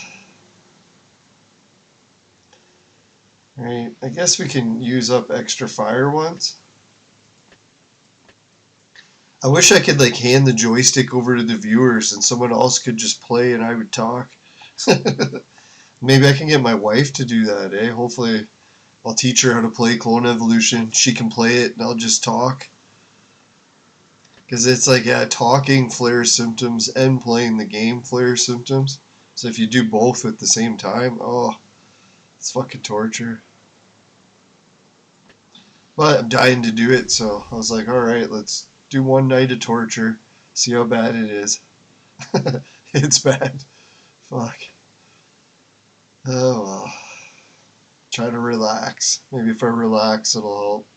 right, I guess we can use up extra fire ones. I wish I could like hand the joystick over to the viewers and someone else could just play and I would talk. Maybe I can get my wife to do that, eh? Hopefully I'll teach her how to play Clone Evolution. She can play it and I'll just talk. Because it's like, yeah, talking flares symptoms and playing the game flares symptoms. So if you do both at the same time, oh, it's fucking torture. But I'm dying to do it, so I was like, alright, let's do one night of torture. See how bad it is. It's bad. Fuck. Oh well. Try to relax. Maybe if I relax, it'll help.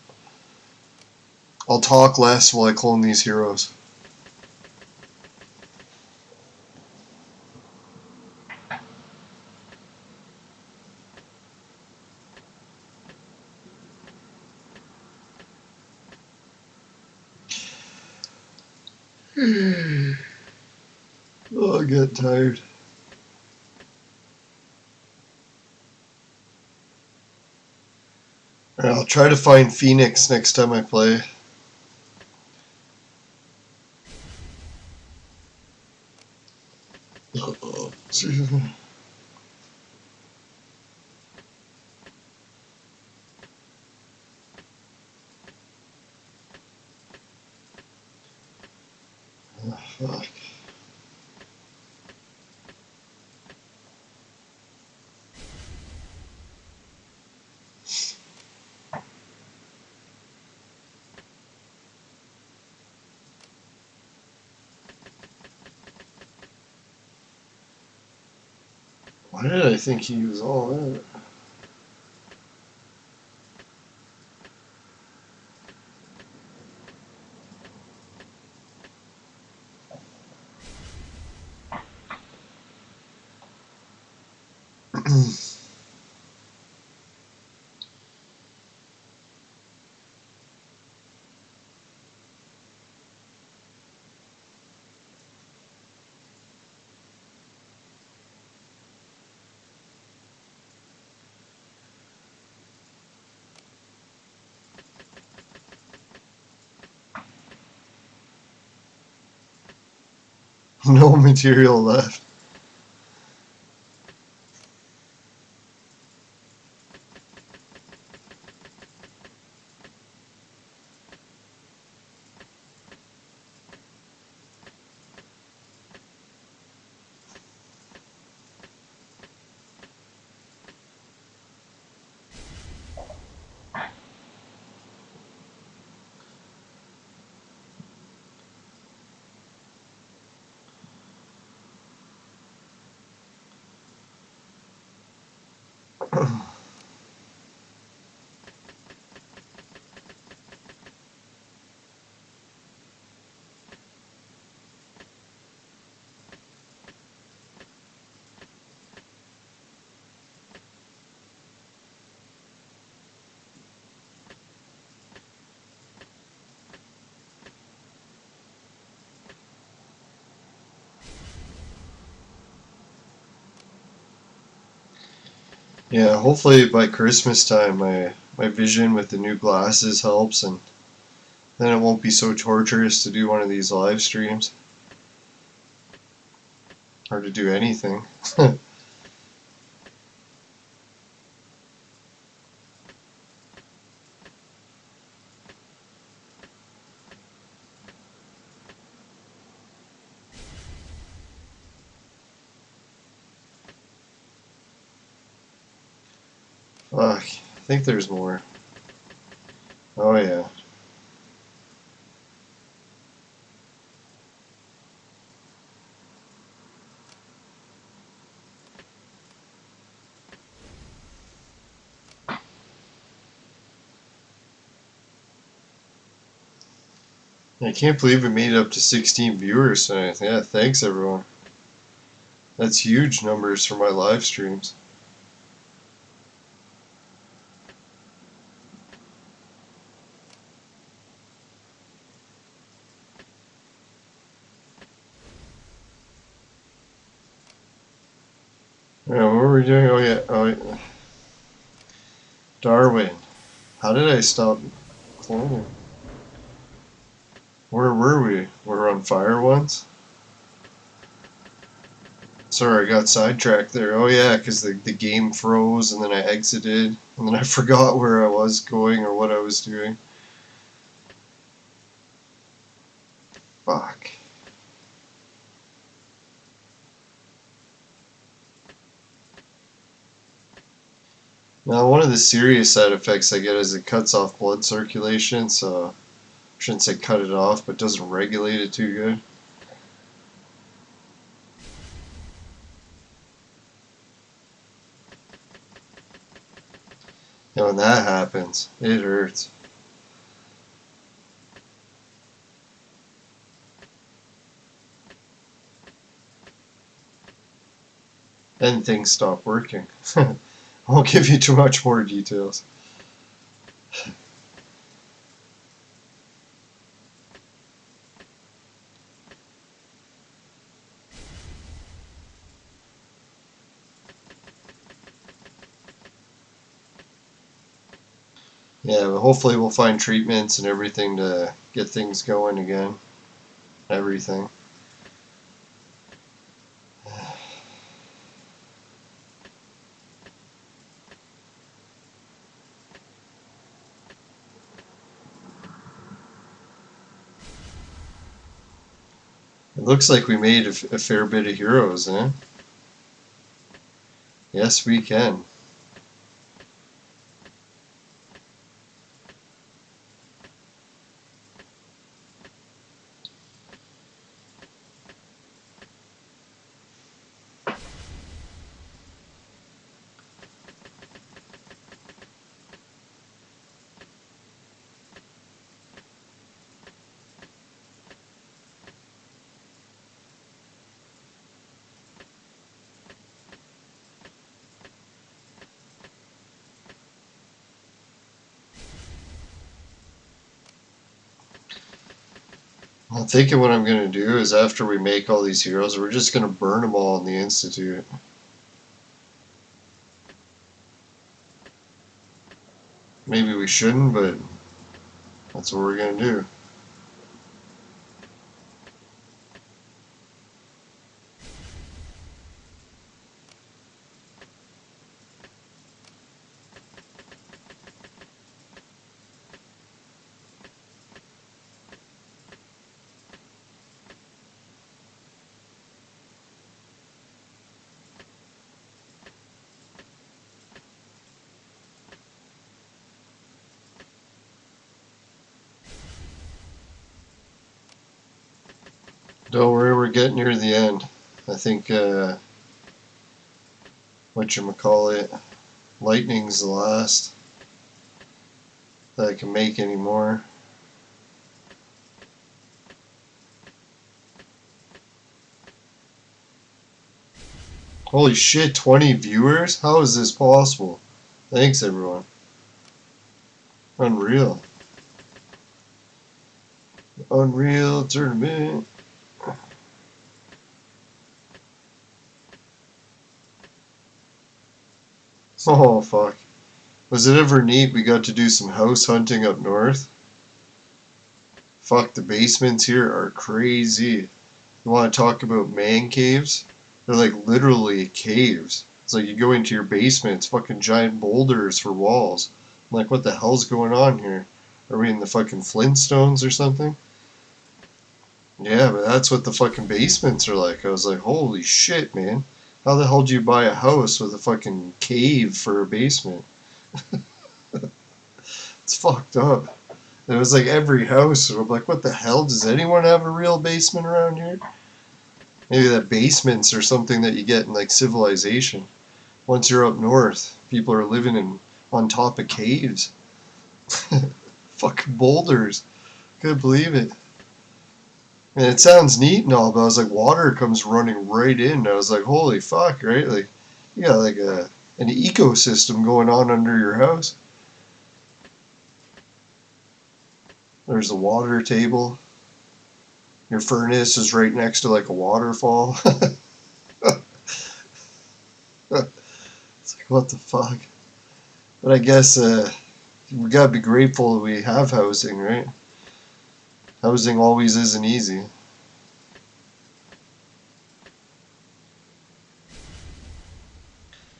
I'll talk less while I clone these heroes. Oh, I get tired. Alright, I'll try to find Phoenix next time I play. Oh, excuse me. Oh, fuck. Why did I think he was all that? No material left. Yeah, hopefully by Christmas time my vision with the new glasses helps, and then it won't be so torturous to do one of these live streams. Or to do anything. Fuck, I think there's more. Oh yeah. I can't believe we made it up to 16 viewers tonight. Yeah, thanks everyone. That's huge numbers for my live streams. Yeah, what were we doing? Oh yeah, Darwin. How did I stop cloning? Where were we? We're on fire once? Sorry, I got sidetracked there. Oh yeah, because the game froze and then I exited and then I forgot where I was going or what I was doing. Fuck. Now, one of the serious side effects I get is it cuts off blood circulation, so I shouldn't say cut it off, but doesn't regulate it too good. And when that happens, it hurts. And things stop working. I won't give you too much more details. Yeah, but hopefully we'll find treatments and everything to get things going again. Everything. It looks like we made a fair bit of heroes, eh? Yes, we can. I'm thinking what I'm going to do is after we make all these heroes, we're just going to burn them all in the Institute. Maybe we shouldn't, but that's what we're going to do. Don't worry, we're getting near the end. I think, whatchamacallit, lightning's the last that I can make anymore. Holy shit, 20 viewers? How is this possible? Thanks, everyone. Unreal. Unreal tournament. Oh, fuck. Was it ever neat? We got to do some house hunting up north. Fuck, the basements here are crazy. You want to talk about man caves? They're like literally caves. It's like you go into your basement, it's fucking giant boulders for walls. I'm like, what the hell's going on here? Are we in the fucking Flintstones or something? Yeah, but that's what the fucking basements are like. I was like, holy shit, man. How the hell do you buy a house with a fucking cave for a basement? It's fucked up. And it was like every house. And I'm like, what the hell? Does anyone have a real basement around here? Maybe that basements are something that you get in like civilization. Once you're up north, people are living in on top of caves. Fucking boulders. Couldn't believe it. And it sounds neat and all, but I was like, water comes running right in. I was like, holy fuck, right? Like, you got like an ecosystem going on under your house. There's a water table. Your furnace is right next to like a waterfall. It's like, what the fuck? But I guess we gotta be grateful that we have housing, right? Housing always isn't easy.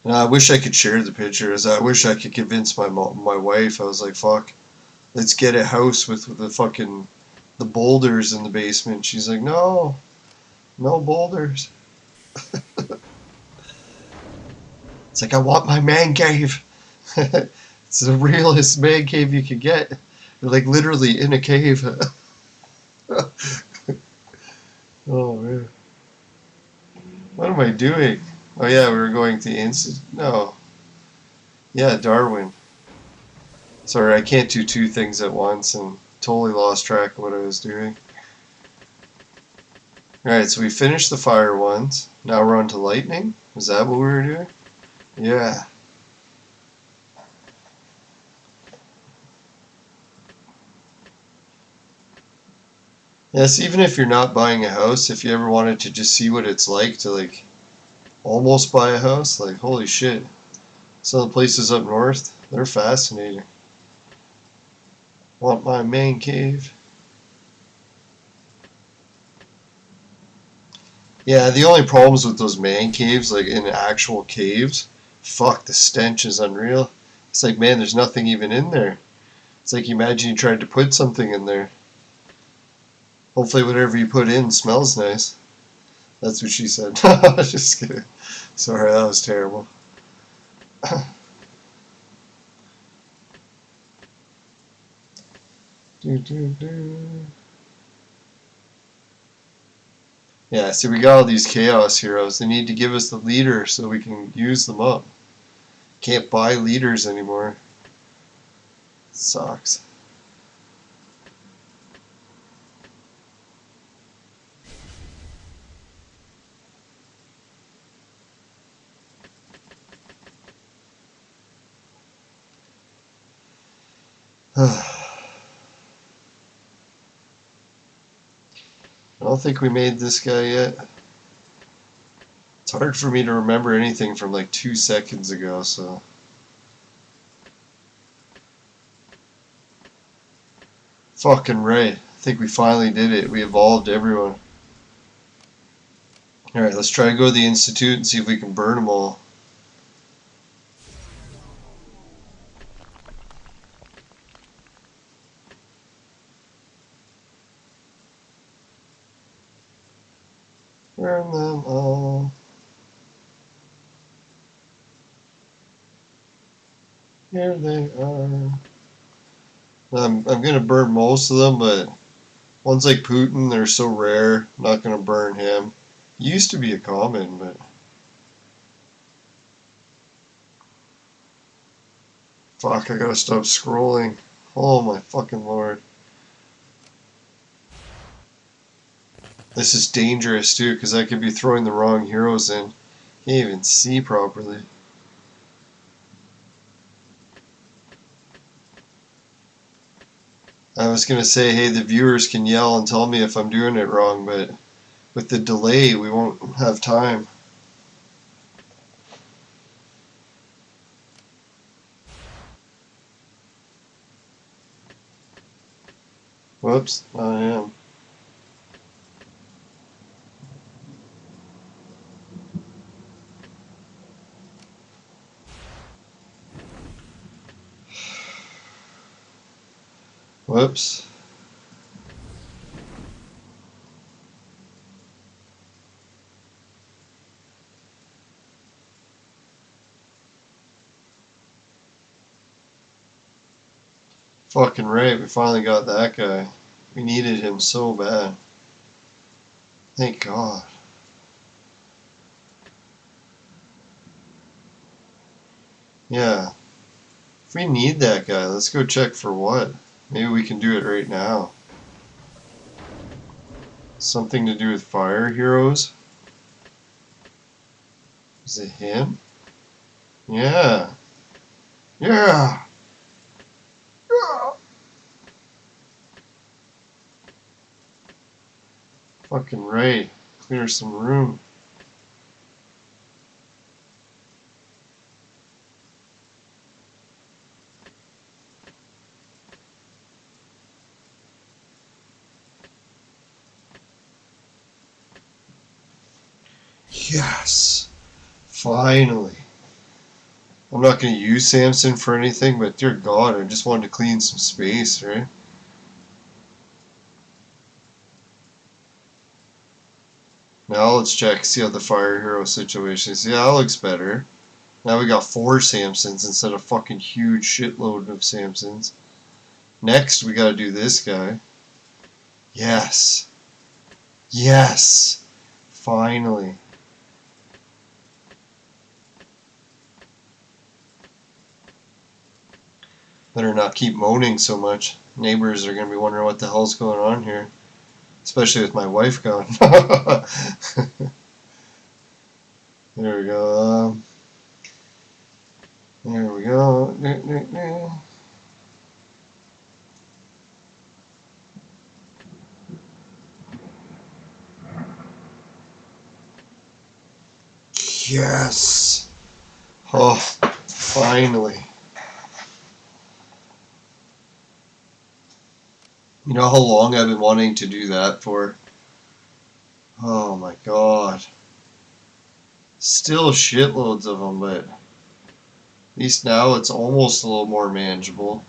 And I wish I could share the pictures. I wish I could convince my wife. I was like, fuck, let's get a house with the fucking the boulders in the basement. She's like, no, no boulders. It's like, I want my man cave. It's the realest man cave you could get. You're like literally in a cave. Oh man. What am I doing? Oh yeah, we were going to No. Yeah, Darwin. Sorry, I can't do two things at once and totally lost track of what I was doing. Alright, so we finished the fire ones. Now we're on to lightning? Is that what we were doing? Yeah. Yes, even if you're not buying a house, if you ever wanted to just see what it's like to like almost buy a house, like holy shit. Some of the places up north, they're fascinating. Want my man cave? Yeah, the only problems with those man caves, like in actual caves, fuck, the stench is unreal. It's like, man, there's nothing even in there. It's like, imagine you tried to put something in there. Hopefully whatever you put in smells nice. That's what she said. Just kidding. Sorry, that was terrible. Yeah, see, we got all these chaos heroes. They need to give us the leader so we can use them up. Can't buy leaders anymore. Sucks. I don't think we made this guy yet. It's hard for me to remember anything from like 2 seconds ago, so. Fucking right. I think we finally did it. We evolved everyone. Alright, let's try to go to the Institute and see if we can burn them all. Burn them all. Here they are. I'm gonna burn most of them, but ones like Putin, they're so rare. I'm not gonna burn him. He used to be a common, but fuck, I gotta stop scrolling. Oh my fucking lord. This is dangerous too, because I could be throwing the wrong heroes in. Can't even see properly. I was gonna say, hey, the viewers can yell and tell me if I'm doing it wrong, but with the delay, we won't have time. Whoops, not him. Whoops. Fucking right, we finally got that guy. We needed him so bad. Thank God. Yeah. If we need that guy, let's go check for what. Maybe we can do it right now. Something to do with fire heroes? Is it him? Yeah. Yeah! Yeah! Fucking right. Clear some room. Yes! Finally. I'm not going to use Samson for anything, but dear God, I just wanted to clean some space, right? Now let's check, see how the fire hero situation is. Yeah, that looks better. Now we got 4 Samsons instead of fucking huge shitload of Samsons. Next, we gotta do this guy. Yes. Yes! Finally. Better not keep moaning so much. Neighbors are gonna be wondering what the hell's going on here. Especially with my wife gone. There we go. There we go. Yes! Oh, finally. You know how long I've been wanting to do that for? Oh my God. Still shitloads of them, but at least now it's almost a little more manageable.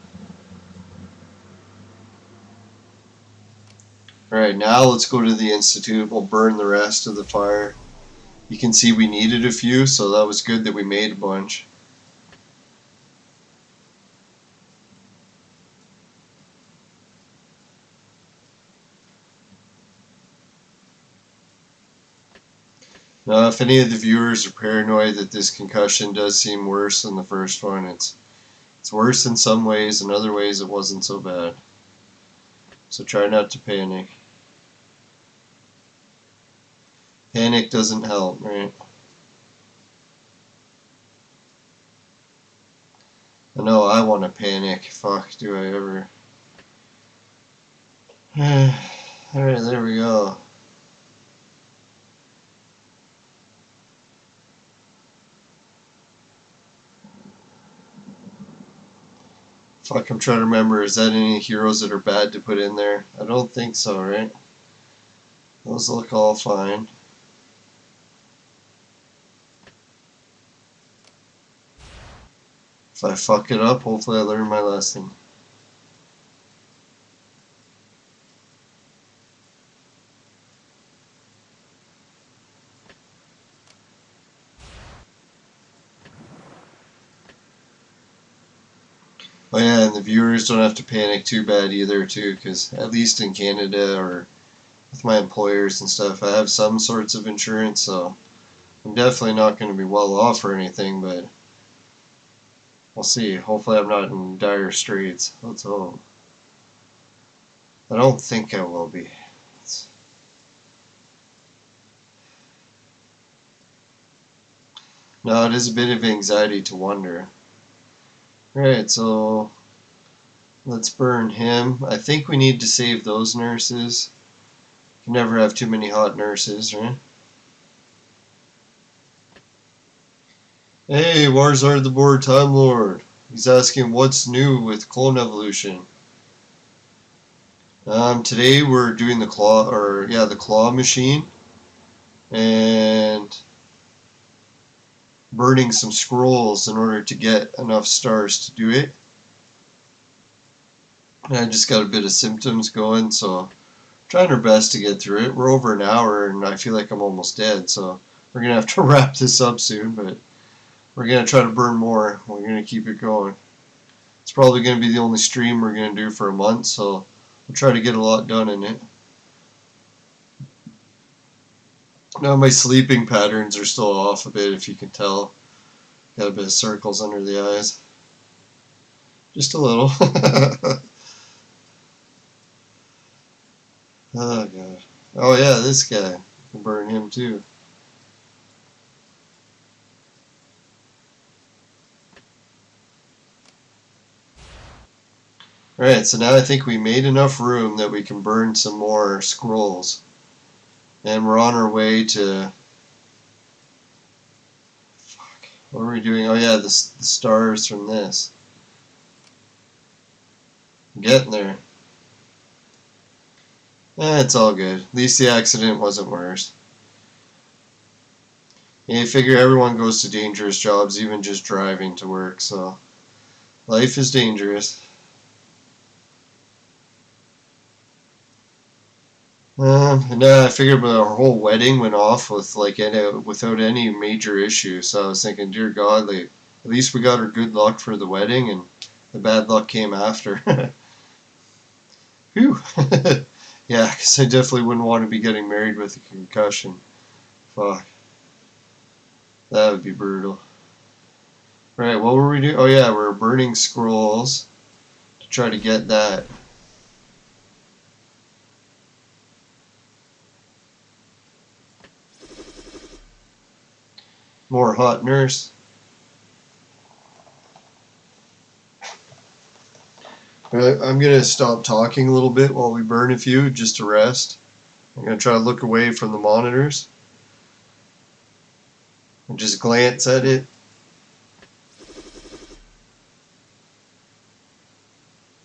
Alright, now let's go to the Institute. We'll burn the rest of the fire. You can see we needed a few, so that was good that we made a bunch. Now, if any of the viewers are paranoid that this concussion does seem worse than the first one, it's worse in some ways, in other ways it wasn't so bad. So try not to panic. Panic doesn't help, right? I know I want to panic. Fuck, do I ever. Alright, there we go. Fuck, I'm trying to remember, is that any heroes that are bad to put in there? I don't think so, right? Those look all fine. If I fuck it up, hopefully I learn my lesson. Oh yeah, and the viewers don't have to panic too bad either, too, because at least in Canada or with my employers and stuff, I have some sorts of insurance, so I'm definitely not going to be well off or anything, but we'll see. Hopefully I'm not in dire straits. Let's hope. I don't think I will be. No, it is a bit of anxiety to wonder. Alright, so let's burn him. I think we need to save those nurses. You can never have too many hot nurses, right? Hey, Warzard the Board Time Lord. He's asking what's new with clone evolution. Today we're doing the claw machine and burning some scrolls in order to get enough stars to do it. And I just got a bit of symptoms going, so trying our best to get through it. We're over an hour and I feel like I'm almost dead, so we're gonna have to wrap this up soon, but we're gonna try to burn more. We're gonna keep it going. It's probably gonna be the only stream we're gonna do for a month, so we'll try to get a lot done in it. Now my sleeping patterns are still off a bit, if you can tell. Got a bit of circles under the eyes. Just a little. Oh god. Oh yeah, this guy. Can burn him too. Alright, so now I think we made enough room that we can burn some more scrolls. And we're on our way to... Fuck. What are we doing? Oh yeah, the stars from this. I'm getting there. It's all good. At least the accident wasn't worse. Yeah, you figure everyone goes to dangerous jobs, even just driving to work, so... Life is dangerous. No, I figured our whole wedding went off with without any major issues. So I was thinking, dear God, like at least we got our good luck for the wedding, and the bad luck came after. Whew. Yeah, because I definitely wouldn't want to be getting married with a concussion. Fuck, that would be brutal. Right, what were we doing? Oh yeah, we're burning scrolls to try to get that. More hot nurse. I'm going to stop talking a little bit while we burn a few just to rest. I'm going to try to look away from the monitors and just glance at it.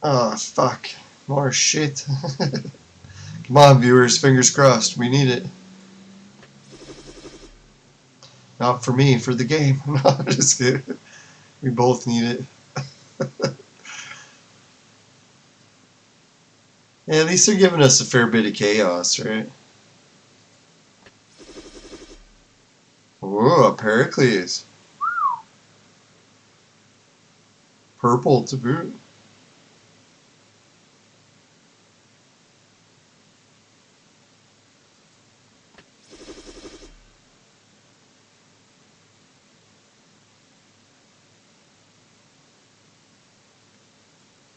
Oh, fuck. More shit. Come on, viewers. Fingers crossed. We need it. Not for me, for the game. No, just kidding. We both need it. Yeah, at least they're giving us a fair bit of chaos, right? Whoa, Pericles. Purple to boot.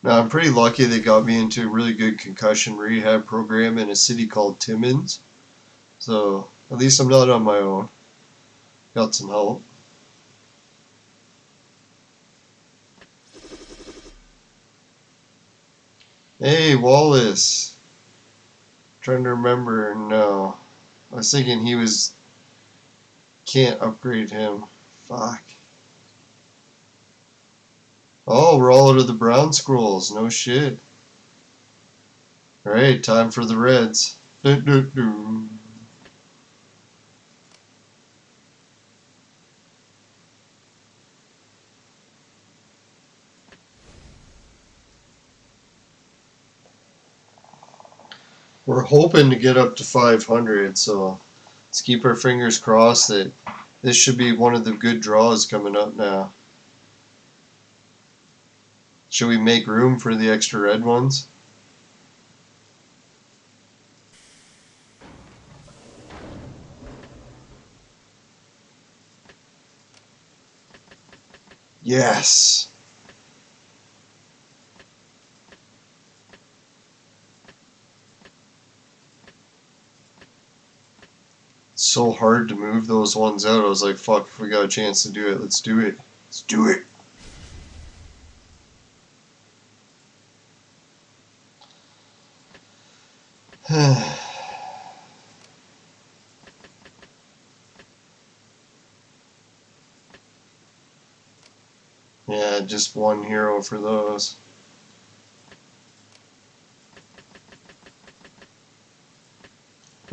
Now, I'm pretty lucky they got me into a really good concussion rehab program in a city called Timmins. So, at least I'm not on my own. Got some help. Hey, Wallace. Trying to remember. No. I was thinking he was... Can't upgrade him. Fuck. Oh, we're all out of the brown scrolls. No shit. Alright, time for the reds. Dun, dun, dun. We're hoping to get up to 500, so let's keep our fingers crossed that this should be one of the good draws coming up now. Should we make room for the extra red ones? Yes! It's so hard to move those ones out. I was like, fuck, if we got a chance to do it, let's do it. Let's do it! Yeah, just one hero for those.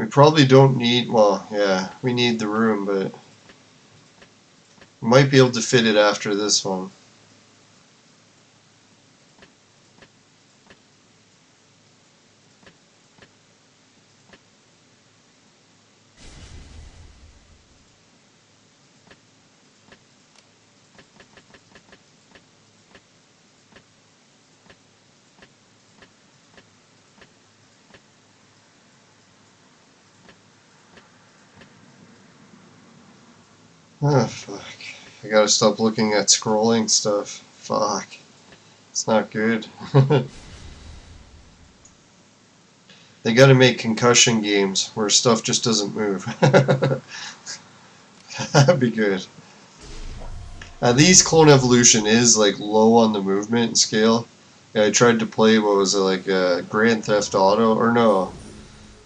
We probably don't need, well, yeah, we need the room, but we might be able to fit it after this one. Oh, fuck. I gotta stop looking at scrolling stuff. Fuck. It's not good. They gotta make concussion games where stuff just doesn't move. That'd be good. At least Clone Evolution is like low on the movement scale. Yeah, I tried to play, what was it, like Grand Theft Auto? Or no.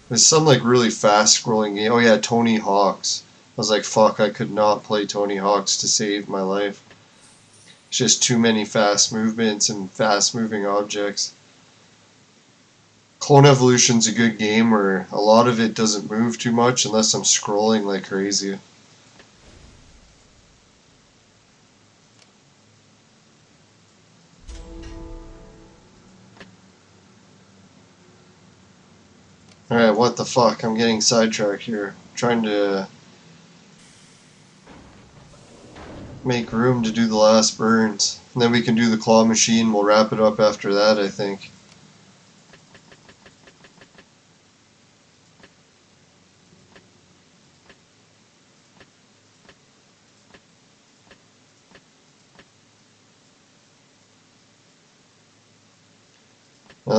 There's some like really fast scrolling game. Oh yeah, Tony Hawk's. I was like, fuck, I could not play Tony Hawk's to save my life. It's just too many fast movements and fast moving objects. Clone Evolution's a good game where a lot of it doesn't move too much unless I'm scrolling like crazy. Alright, what the fuck? I'm getting sidetracked here. I'm trying to make room to do the last burns. And then we can do the claw machine. We'll wrap it up after that, I think.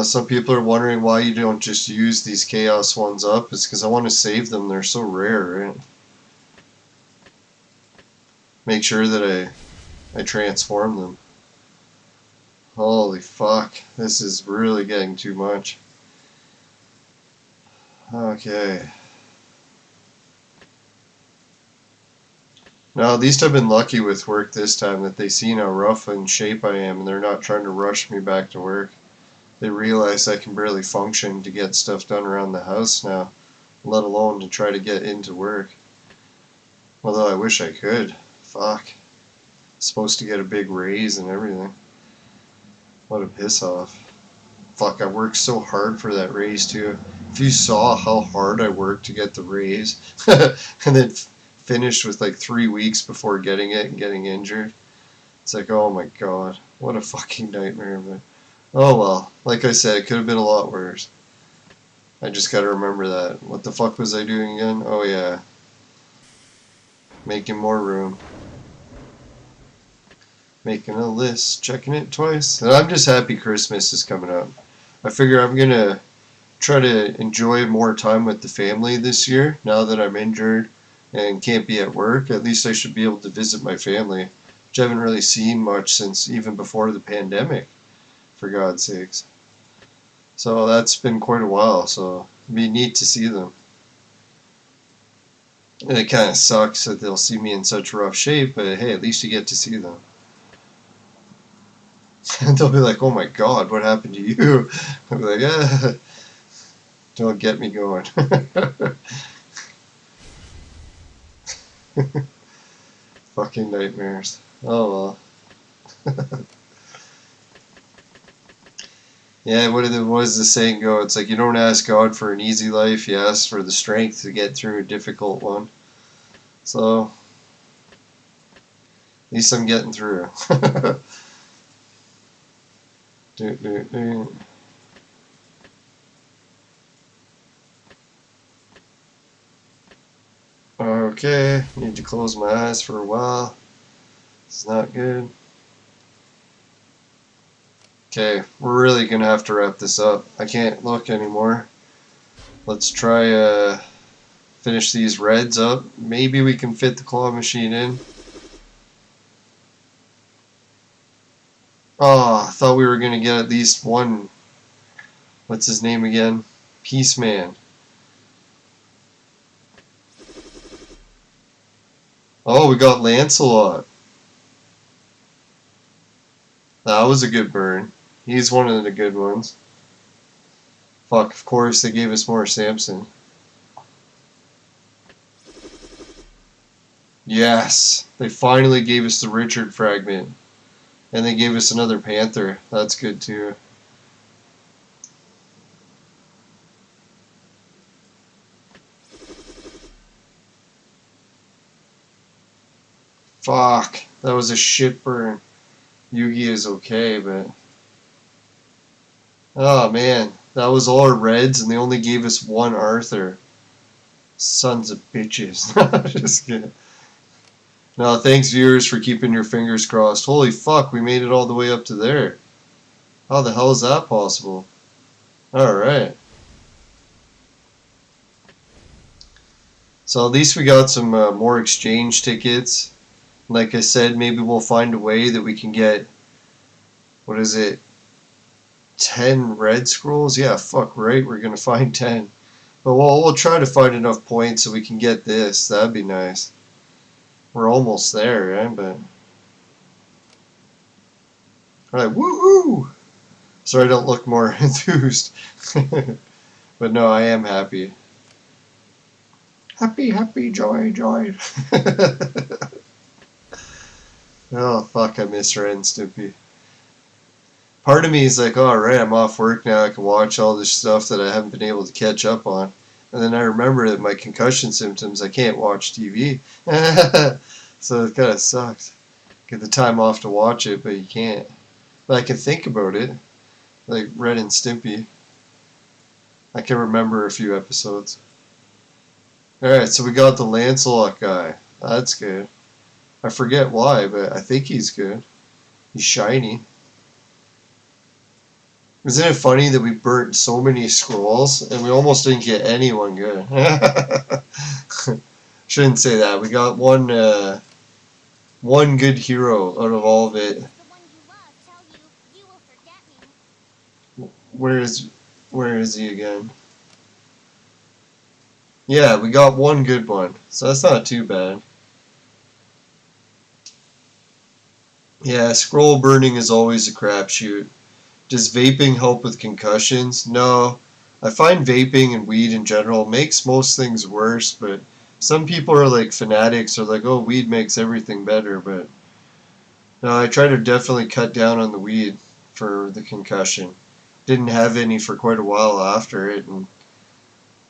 Some people are wondering why you don't just use these chaos ones up. It's because I want to save them. They're so rare, right? Make sure that I transform them. Holy fuck. This is really getting too much. Okay. Now, at least I've been lucky with work this time that they seen how rough in shape I am and they're not trying to rush me back to work. They realize I can barely function to get stuff done around the house now, let alone to try to get into work. Although I wish I could. Fuck. Supposed to get a big raise and everything. What a piss off. Fuck, I worked so hard for that raise too. If you saw how hard I worked to get the raise, and then finished with like 3 weeks before getting it and getting injured, it's like, oh my god, what a fucking nightmare. But oh well, like I said, it could have been a lot worse. I just gotta remember that. What the fuck was I doing again? Oh yeah. Making more room. Making a list, checking it twice. And I'm just happy Christmas is coming up. I figure I'm gonna try to enjoy more time with the family this year, now that I'm injured and can't be at work. At least I should be able to visit my family, which I haven't really seen much since even before the pandemic, for God's sakes. So that's been quite a while, so it'd be neat to see them. And it kind of sucks that they'll see me in such rough shape, but hey, at least you get to see them. And they'll be like, oh my god, what happened to you? I'll be like, don't get me going. Fucking nightmares. Oh well. Yeah, what does the saying go? It's like you don't ask God for an easy life, you ask for the strength to get through a difficult one. So, at least I'm getting through. Okay, need to close my eyes for a while. It's not good. Okay, we're really gonna have to wrap this up. I can't look anymore. Let's try finish these reds up. Maybe we can fit the claw machine in. Oh, I thought we were gonna get at least one. What's his name again? Peaceman. Oh, we got Lancelot. That was a good burn. He's one of the good ones. Fuck, of course they gave us more Samson. Yes, they finally gave us the Richard fragment. And they gave us another Panther. That's good too. Fuck, that was a shit burn. Yugi is okay, but... Oh man, that was all our reds and they only gave us one Arthur. Sons of bitches. Just kidding. No, thanks viewers for keeping your fingers crossed. Holy fuck, we made it all the way up to there. How the hell is that possible? Alright. So at least we got some more exchange tickets. Like I said, maybe we'll find a way that we can get, what is it, 10 red scrolls? Yeah, fuck right, we're gonna find 10. But we'll try to find enough points so we can get this. That'd be nice. We're almost there, right? But alright, woohoo! Sorry I don't look more enthused. But no, I am happy. Happy, happy, joy, joy. Oh, fuck, I miss Ren and Stimpy. Part of me is like, oh, alright, I'm off work now, I can watch all this stuff that I haven't been able to catch up on. And then I remember that my concussion symptoms, I can't watch TV. So it kind of sucks. Get the time off to watch it, but you can't. But I can think about it. Like Ren and Stimpy. I can remember a few episodes. Alright, so we got the Lancelot guy. That's good. I forget why, but I think he's good. He's shiny. Isn't it funny that we burnt so many scrolls and we almost didn't get anyone good? Shouldn't say that. We got one good hero out of all of it. Where is he again? Yeah, we got one good one, so that's not too bad. Yeah, scroll burning is always a crapshoot. Does vaping help with concussions? No. I find vaping and weed in general makes most things worse, but some people are like fanatics, are like, oh, weed makes everything better, but no, I try to definitely cut down on the weed for the concussion. Didn't have any for quite a while after it, and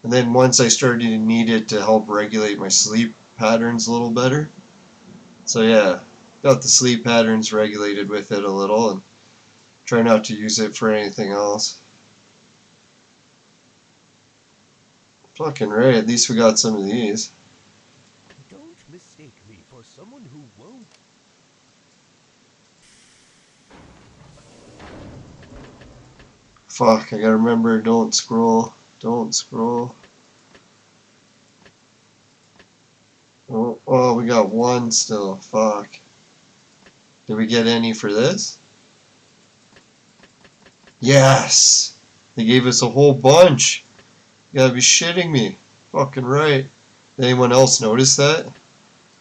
then once I started to need it to help regulate my sleep patterns a little better. So yeah, got the sleep patterns regulated with it a little, and try not to use it for anything else. Fucking right, at least we got some of these. Don't mistake me for someone who won't. Fuck, I gotta remember, don't scroll. Don't scroll. Oh, we got one still. Fuck. Did we get any for this? Yes! They gave us a whole bunch. You gotta be shitting me. Fucking right. Did anyone else notice that?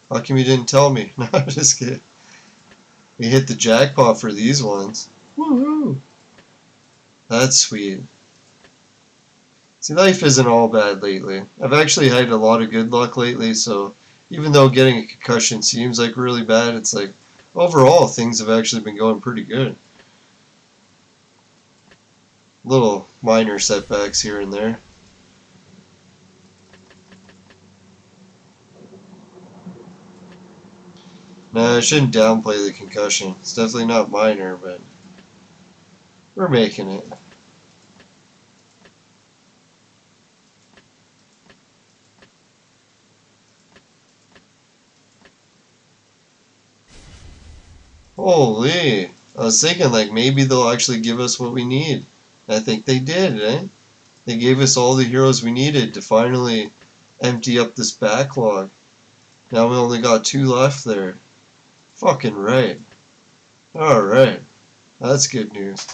How come you didn't tell me? No, I'm just kidding. We hit the jackpot for these ones. Woohoo! That's sweet. See, life isn't all bad lately. I've actually had a lot of good luck lately, so even though getting a concussion seems like really bad, it's like, overall, things have actually been going pretty good. Little minor setbacks here and there. Nah, I shouldn't downplay the concussion. It's definitely not minor, but we're making it. Holy! I was thinking like maybe they'll actually give us what we need. I think they did, eh? They gave us all the heroes we needed to finally empty up this backlog. Now we only got 2 left there. Fucking right. Alright. That's good news.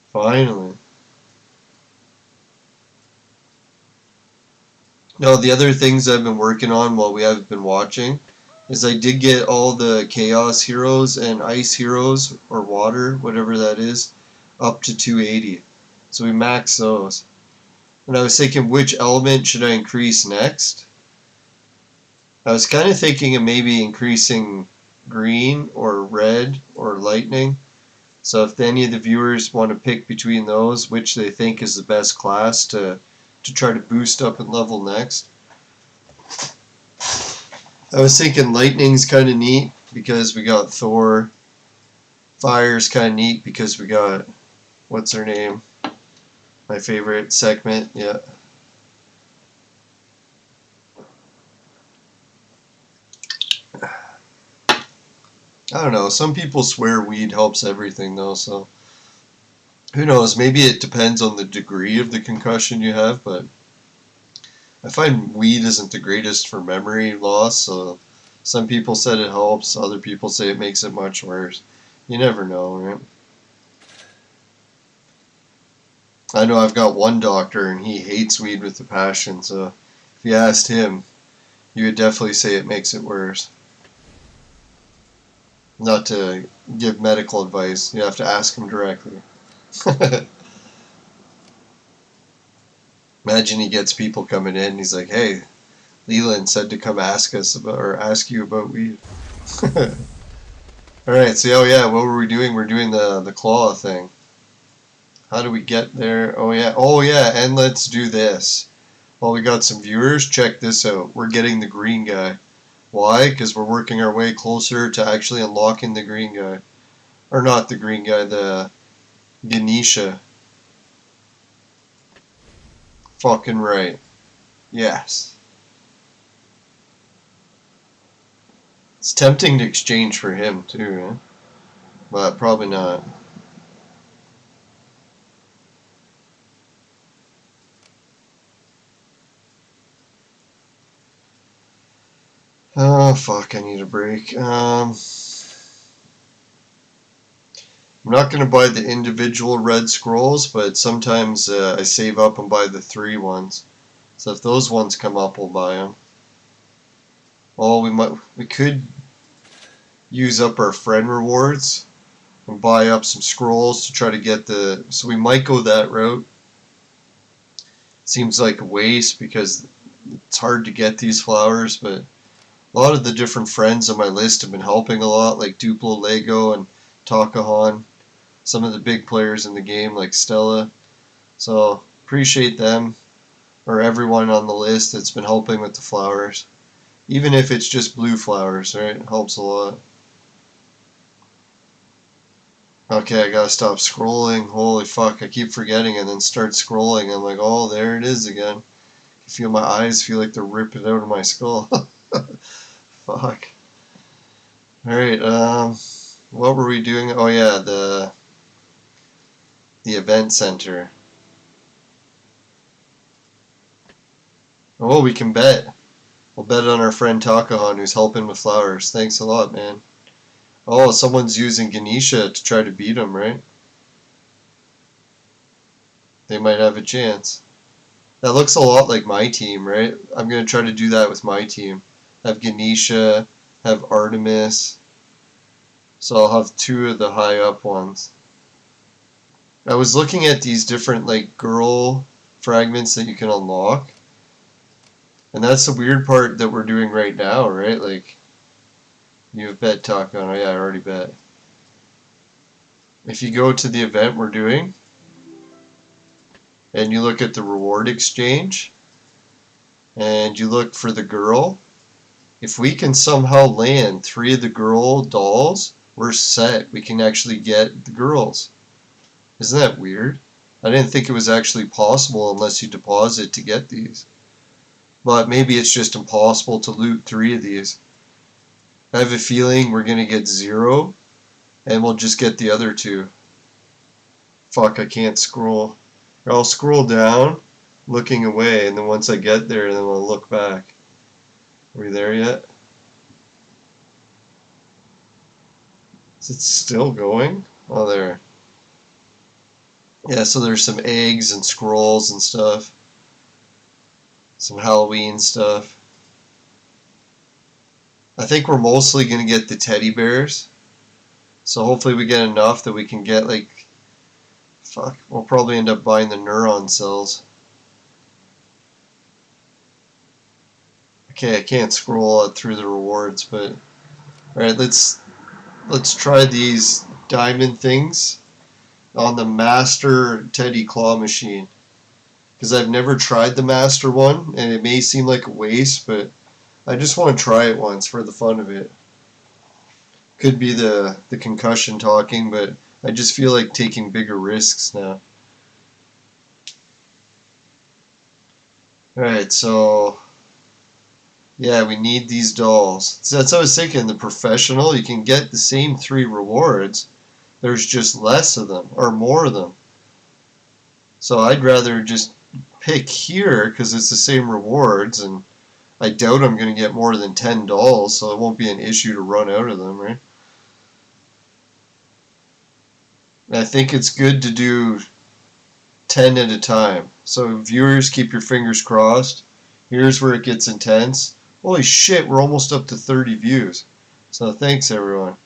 Finally. Now the other things I've been working on while we haven't been watching is I did get all the Chaos heroes and Ice heroes, or Water, whatever that is, up to 280. So we maxed those. And I was thinking, which element should I increase next? I was kind of thinking of maybe increasing green or red or lightning. So if any of the viewers want to pick between those, which they think is the best class to try to boost up and level next. I was thinking lightning's kind of neat because we got Thor. Fire's kind of neat because we got, what's her name? My favorite segment, yeah. I don't know, some people swear weed helps everything though, so who knows, maybe it depends on the degree of the concussion you have, but I find weed isn't the greatest for memory loss, so some people said it helps, other people say it makes it much worse. You never know, right? I know I've got one doctor and he hates weed with a passion, so if you asked him, you would definitely say it makes it worse. Not to give medical advice, you have to ask him directly. Imagine he gets people coming in and he's like, hey, Leland said to come ask us about, or ask you about weed. Alright, so oh yeah, what were we doing? We're doing the claw thing. How do we get there? Oh yeah, and let's do this. Well, we got some viewers, check this out. We're getting the green guy. Why? Because we're working our way closer to actually unlocking the green guy. Or not the green guy, the Ganesha. Fucking right. Yes. It's tempting to exchange for him too, eh? But probably not. Oh fuck, I need a break. I'm not going to buy the individual red scrolls, but sometimes I save up and buy the 3 ones. So if those ones come up, we'll buy them. Oh, we could use up our friend rewards and buy up some scrolls to try to get the. So we might go that route. Seems like a waste because it's hard to get these flowers, but a lot of the different friends on my list have been helping a lot, like Duplo Lego and Takahan. Some of the big players in the game, like Stella. So appreciate them, or everyone on the list that's been helping with the flowers. Even if it's just blue flowers, right? It helps a lot. Okay, I gotta stop scrolling. Holy fuck, I keep forgetting and then start scrolling. I'm like, oh, there it is again. I feel my eyes feel like they're ripping out of my skull. Fuck. Alright, what were we doing? Oh yeah, the event center. Oh, we can bet. We'll bet on our friend Takahan who's helping with flowers. Thanks a lot, man. Oh, someone's using Ganesha to try to beat him, right? They might have a chance. That looks a lot like my team, right? I'm going to try to do that with my team. Have Ganesha, have Artemis. So I'll have 2 of the high up ones. I was looking at these different like girl fragments that you can unlock. And that's the weird part that we're doing right now, right? Like, you've bet Taco. Oh yeah, I already bet. If you go to the event we're doing, and you look at the reward exchange, and you look for the girl, if we can somehow land 3 of the girl dolls, we're set. We can actually get the girls. Isn't that weird? I didn't think it was actually possible unless you deposit to get these. But maybe it's just impossible to loot 3 of these. I have a feeling we're going to get 0, and we'll just get the other 2. Fuck, I can't scroll. I'll scroll down, looking away, and then once I get there, then I'll look back. Are we there yet? Is it still going? Oh, there. Yeah, so there's some eggs and scrolls and stuff. Some Halloween stuff. I think we're mostly going to get the teddy bears. So hopefully we get enough that we can get like... Fuck, we'll probably end up buying the neuron cells. Okay, I can't scroll through the rewards, but alright, let's try these diamond things on the master Teddy Claw machine. Because I've never tried the master one, and it may seem like a waste, but I just want to try it once for the fun of it. Could be the concussion talking, but I just feel like taking bigger risks now. Alright, so yeah, we need these dolls. So that's what I was thinking. The professional, you can get the same 3 rewards. There's just less of them, or more of them. So I'd rather just pick here, because it's the same rewards, and I doubt I'm going to get more than 10 dolls, so it won't be an issue to run out of them, right? And I think it's good to do 10 at a time. So viewers, keep your fingers crossed. Here's where it gets intense. Holy shit, we're almost up to 30 views. So thanks everyone.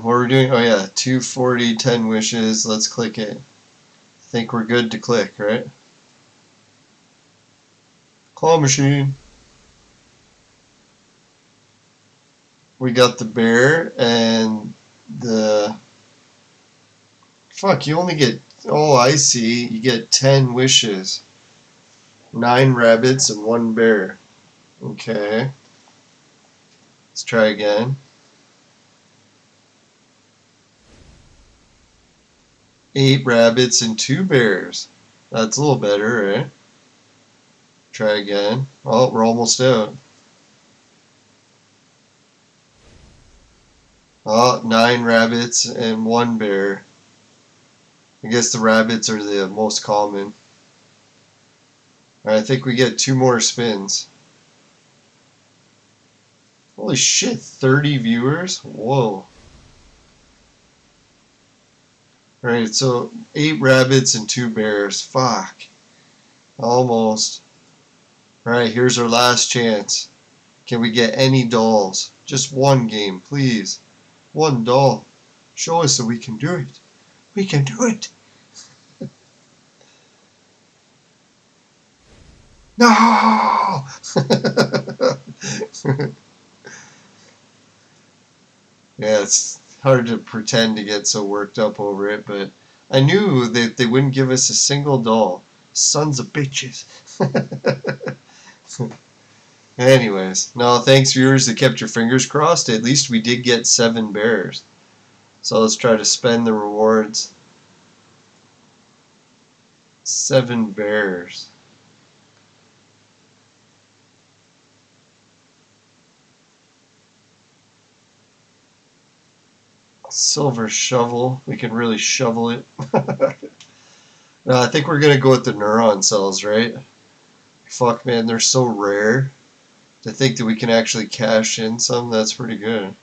What are we doing? Oh yeah, 240, 10 wishes. Let's click it. I think we're good to click, right? Claw machine. We got the bear and the... Fuck, you only get... Oh, I see. You get 10 wishes. 9 rabbits and 1 bear. Okay. Let's try again. 8 rabbits and 2 bears. That's a little better, right? Try again. Oh, we're almost out. Oh, 9 rabbits and 1 bear. I guess the rabbits are the most common. I think we get 2 more spins. Holy shit, 30 viewers? Whoa. Alright, so 8 rabbits and 2 bears. Fuck. Almost. Alright, here's our last chance. Can we get any dolls? Just 1 game, please. 1 doll. Show us that we can do it. We can do it. No! Yeah, it's hard to pretend to get so worked up over it, but I knew that they wouldn't give us a single doll. Sons of bitches. Anyways, no, thanks viewers that kept your fingers crossed. At least we did get 7 bears. So let's try to spend the rewards. 7 bears. Silver shovel. We can really shovel it. No, I think we're going to go with the neuron cells, right? Fuck, man, they're so rare. To think that we can actually cash in some, that's pretty good.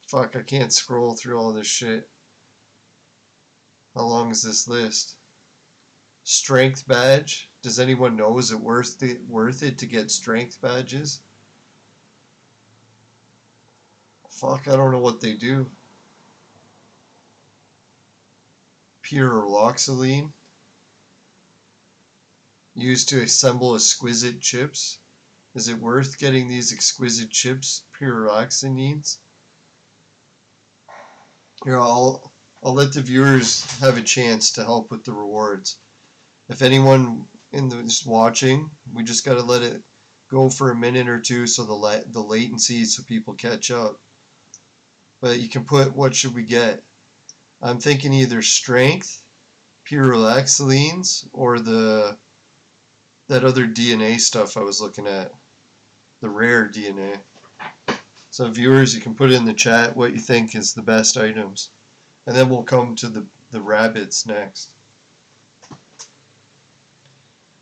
Fuck, I can't scroll through all this shit. How long is this list? Strength badge. Does anyone know, is it worth it to get strength badges? Fuck, I don't know what they do. Pyriloxylene. Used to assemble exquisite chips. Is it worth getting these exquisite chips? Pyriloxylines. Here, I'll let the viewers have a chance to help with the rewards. If anyone in this watching, we just gotta let it go for a minute or two so the latency so people catch up. But you can put, what should we get? I'm thinking either strength, pyriloxylines, or that other DNA stuff I was looking at. The rare DNA. So viewers, you can put in the chat what you think is the best items. And then we'll come to the rabbits next.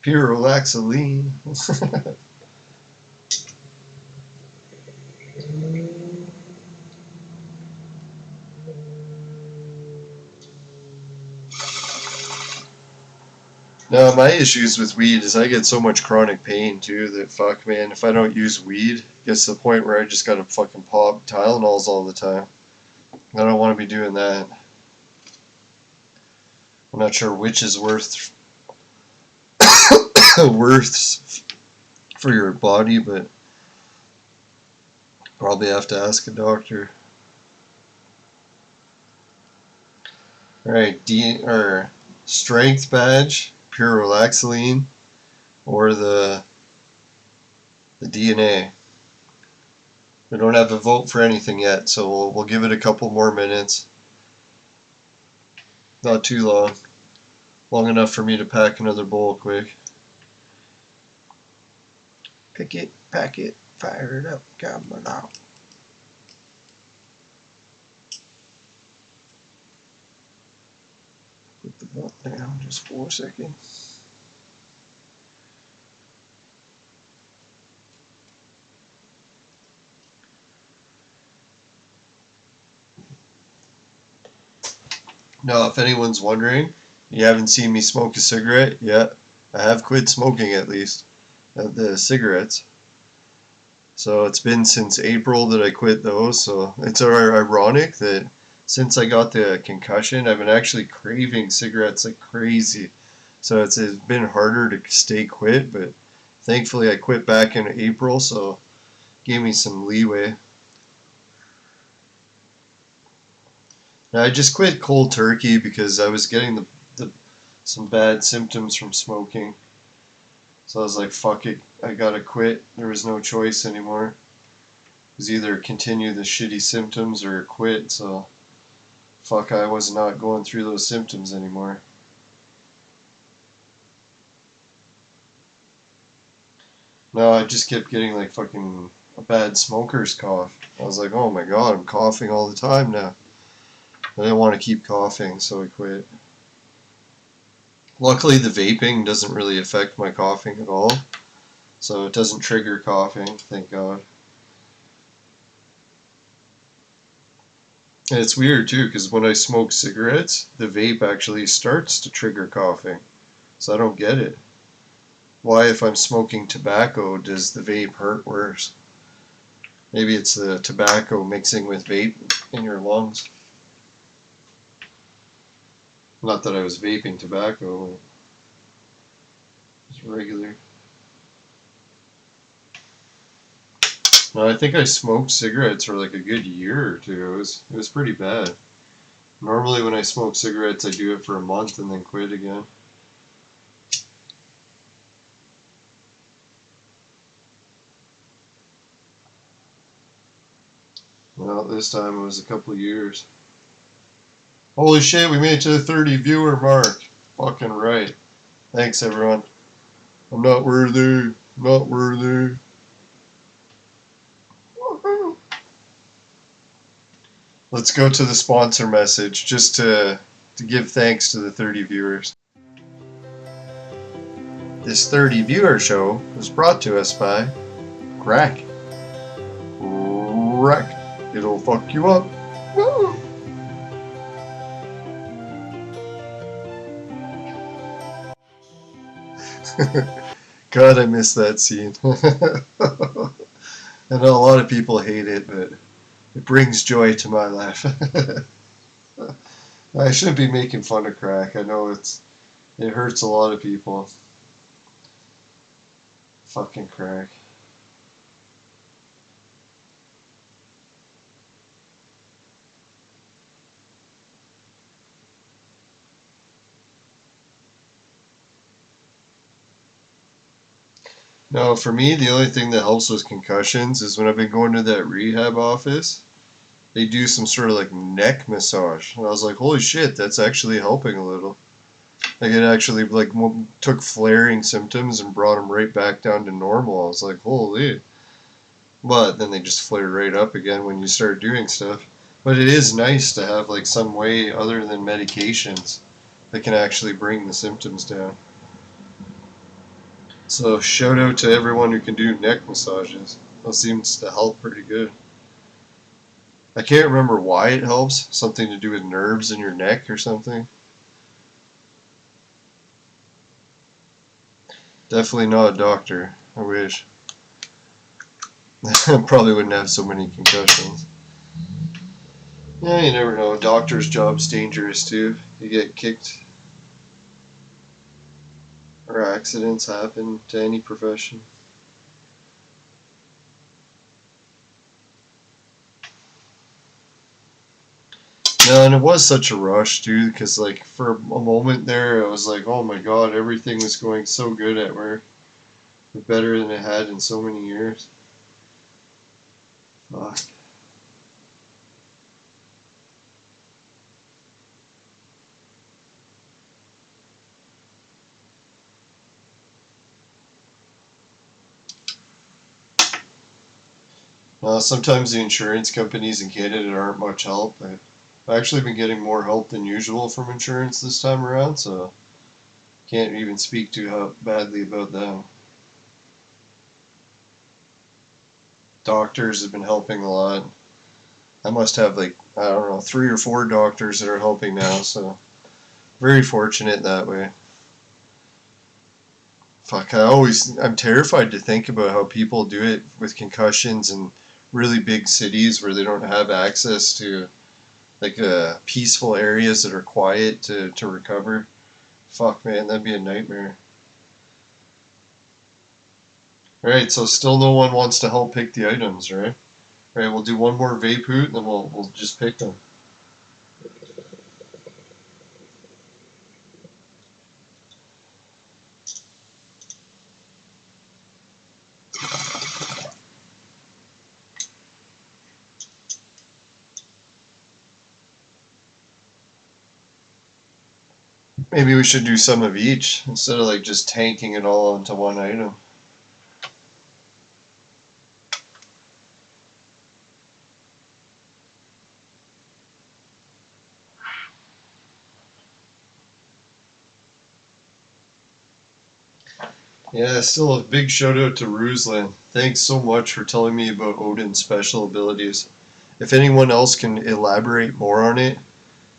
Pyriloxylene. No, my issues with weed is I get so much chronic pain too that fuck, man, if I don't use weed, it gets to the point where I just gotta fucking pop Tylenols all the time. I don't want to be doing that. I'm not sure which is worth for your body, but probably have to ask a doctor. Alright, or strength badge, pure relaxoline, or the DNA. We don't have a vote for anything yet, so we'll give it a couple more minutes. Not too long. Long enough for me to pack another bowl quick. Pick it, pack it, fire it up, come on. Put the vote down just for a second. Now, if anyone's wondering, you haven't seen me smoke a cigarette yet. I have quit smoking at least, the cigarettes. So it's been since April that I quit those. So it's ironic that since I got the concussion, I've been actually craving cigarettes like crazy. So it's been harder to stay quit, but thankfully I quit back in April, so it gave me some leeway. Now, I just quit cold turkey because I was getting some bad symptoms from smoking. So I was like, fuck it, I gotta quit. There was no choice anymore. It was either continue the shitty symptoms or quit, so fuck, I was not going through those symptoms anymore. No, I just kept getting like fucking a bad smoker's cough. I was like, oh my god, I'm coughing all the time now. I didn't want to keep coughing, so I quit. Luckily, the vaping doesn't really affect my coughing at all, so it doesn't trigger coughing, thank God. And it's weird too, because when I smoke cigarettes, the vape actually starts to trigger coughing, so I don't get it. Why, if I'm smoking tobacco, does the vape hurt worse? Maybe it's the tobacco mixing with vape in your lungs. Not that I was vaping tobacco. It's regular. No, I think I smoked cigarettes for like a good year or two. It was pretty bad. Normally when I smoke cigarettes, I do it for a month and then quit again. Well, this time it was a couple of years. Holy shit, we made it to the 30 viewer mark. Fucking right. Thanks, everyone. I'm not worthy. Not worthy. Woohoo. Let's go to the sponsor message just to give thanks to the 30 viewers. This 30 viewer show was brought to us by Crack. Crack. It'll fuck you up. Woo. God, I miss that scene. I know a lot of people hate it, but it brings joy to my life. I shouldn't be making fun of crack. I know it hurts a lot of people. Fucking crack. No, for me, the only thing that helps with concussions is when I've been going to that rehab office, they do some sort of like neck massage. And I was like, holy shit, that's actually helping a little. Like it actually like took flaring symptoms and brought them right back down to normal. I was like, holy. But then they just flare right up again when you start doing stuff. But it is nice to have like some way other than medications that can actually bring the symptoms down. So shout out to everyone who can do neck massages. That seems to help pretty good. I can't remember why it helps. Something to do with nerves in your neck or something. Definitely not a doctor. I wish. Probably wouldn't have so many concussions. Yeah, you never know. Doctor's job's dangerous too. You get kicked, or accidents happen to any profession. No, and it was such a rush, dude, because, like, for a moment there, I was like, oh my god, everything was going so good at work. Better than it had in so many years. Fuck. Sometimes the insurance companies in Canada aren't much help. I've actually been getting more help than usual from insurance this time around, so can't even speak too badly about them. Doctors have been helping a lot. I must have, like, I don't know, 3 or 4 doctors that are helping now, so very fortunate that way. Fuck, I'm terrified to think about how people do it with concussions in really big cities where they don't have access to, like, peaceful areas that are quiet to recover. Fuck, man, that'd be a nightmare. Alright, so still no one wants to help pick the items, right? Alright, we'll do one more vape hoot and then we'll just pick them. Maybe we should do some of each instead of, like, just tanking it all into one item. Yeah, still a big shout out to Ruslan. Thanks so much for telling me about Odin's special abilities. If anyone else can elaborate more on it,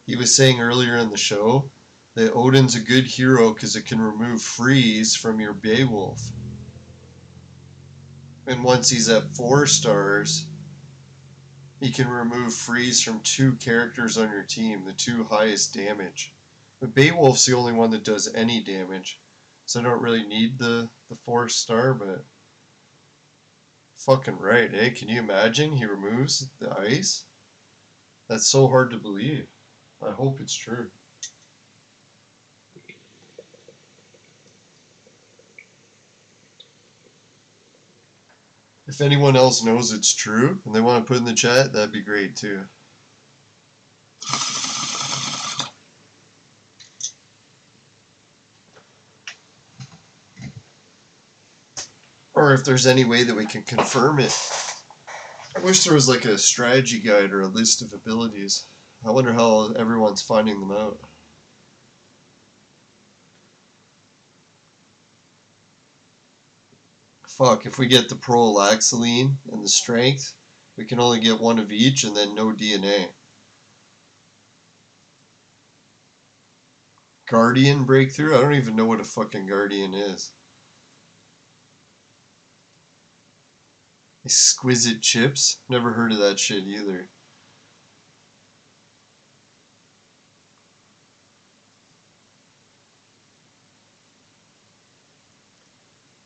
he was saying earlier in the show that Odin's a good hero because it can remove freeze from your Beowulf. And once he's at 4 stars, he can remove freeze from 2 characters on your team, the 2 highest damage. But Beowulf's the only one that does any damage, so I don't really need the 4 star, but fucking right, eh? Can you imagine he removes the ice? That's so hard to believe. I hope it's true. If anyone else knows it's true and they want to put in the chat, that'd be great too. Or if there's any way that we can confirm it. I wish there was, like, a strategy guide or a list of abilities. I wonder how everyone's finding them out. Fuck, if we get the prolaxaline and the strength, we can only get 1 of each and then no DNA. Guardian breakthrough? I don't even know what a fucking guardian is. Exquisite chips? Never heard of that shit either.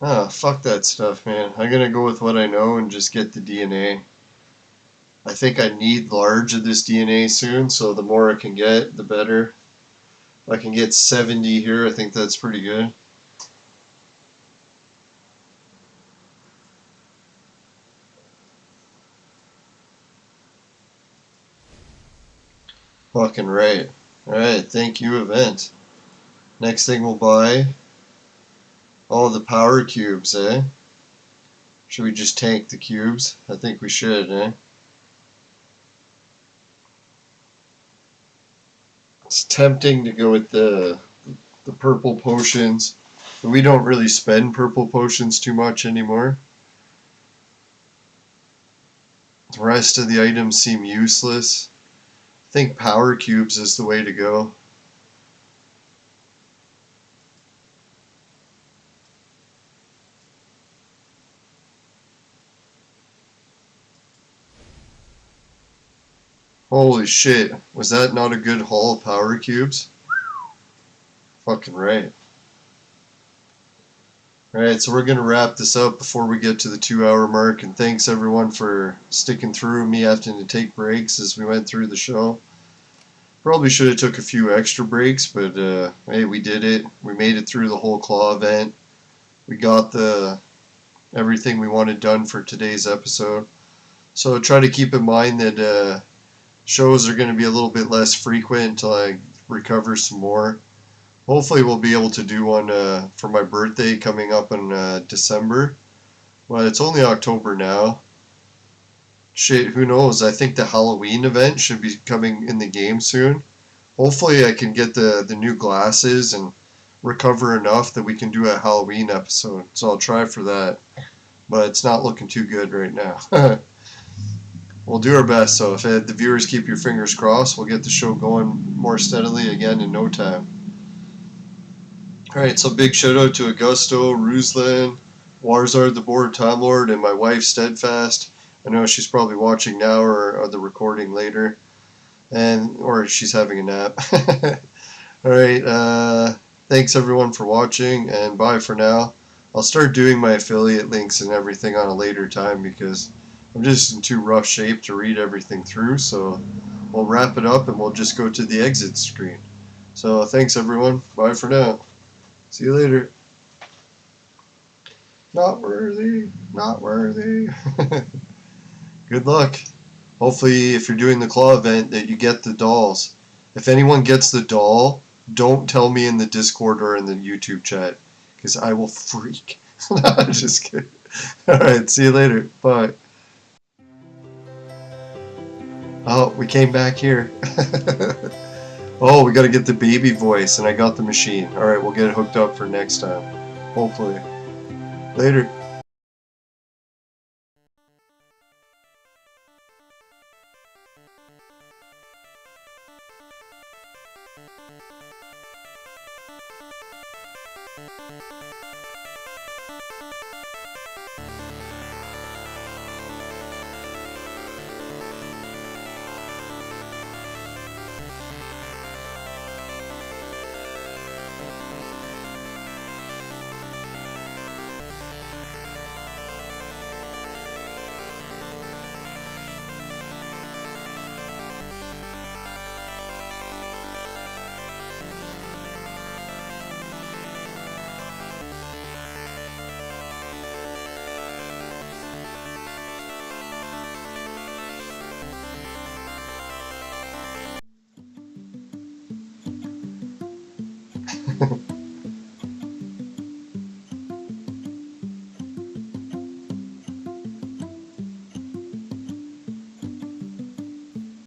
Ah, fuck that stuff, man. I'm gonna go with what I know and just get the DNA. I think I need large of this DNA soon, so the more I can get, the better. If I can get 70 here, I think that's pretty good. Fucking right. Alright, thank you, event. Next thing we'll buy all the power cubes, eh? Should we just tank the cubes? I think we should, eh? It's tempting to go with the purple potions, but we don't really spend purple potions too much anymore. The rest of the items seem useless. I think power cubes is the way to go. Holy shit. Was that not a good haul of power cubes? Fucking right. Alright, so we're going to wrap this up before we get to the 2 hour mark, and thanks everyone for sticking through me having to take breaks as we went through the show. Probably should have took a few extra breaks, but hey, we did it. We made it through the whole claw event. We got everything we wanted done for today's episode. So try to keep in mind that shows are going to be a little bit less frequent until I recover some more. Hopefully we'll be able to do one for my birthday coming up in December. Well, it's only October now. Shit, who knows? I think the Halloween event should be coming in the game soon. Hopefully I can get the new glasses and recover enough that we can do a Halloween episode. So I'll try for that. But it's not looking too good right now. We'll do our best, so if the viewers keep your fingers crossed, we'll get the show going more steadily again in no time. Alright, so big shout out to Augusto, Ruslan, Warzard the Board Time Lord, and my wife Steadfast. I know she's probably watching now or the recording later, or she's having a nap. Alright, thanks everyone for watching, and bye for now. I'll start doing my affiliate links and everything on a later time because I'm just in too rough shape to read everything through, so we'll wrap it up and we'll just go to the exit screen. So thanks everyone, bye for now. See you later. Not worthy, not worthy. Good luck. Hopefully if you're doing the claw event that you get the dolls. If anyone gets the doll, don't tell me in the Discord or in the YouTube chat, because I will freak. Just kidding. Alright, see you later. Bye. Oh, we came back here. Oh, we gotta get the baby voice, and I got the machine. Alright, we'll get it hooked up for next time. Hopefully. Later.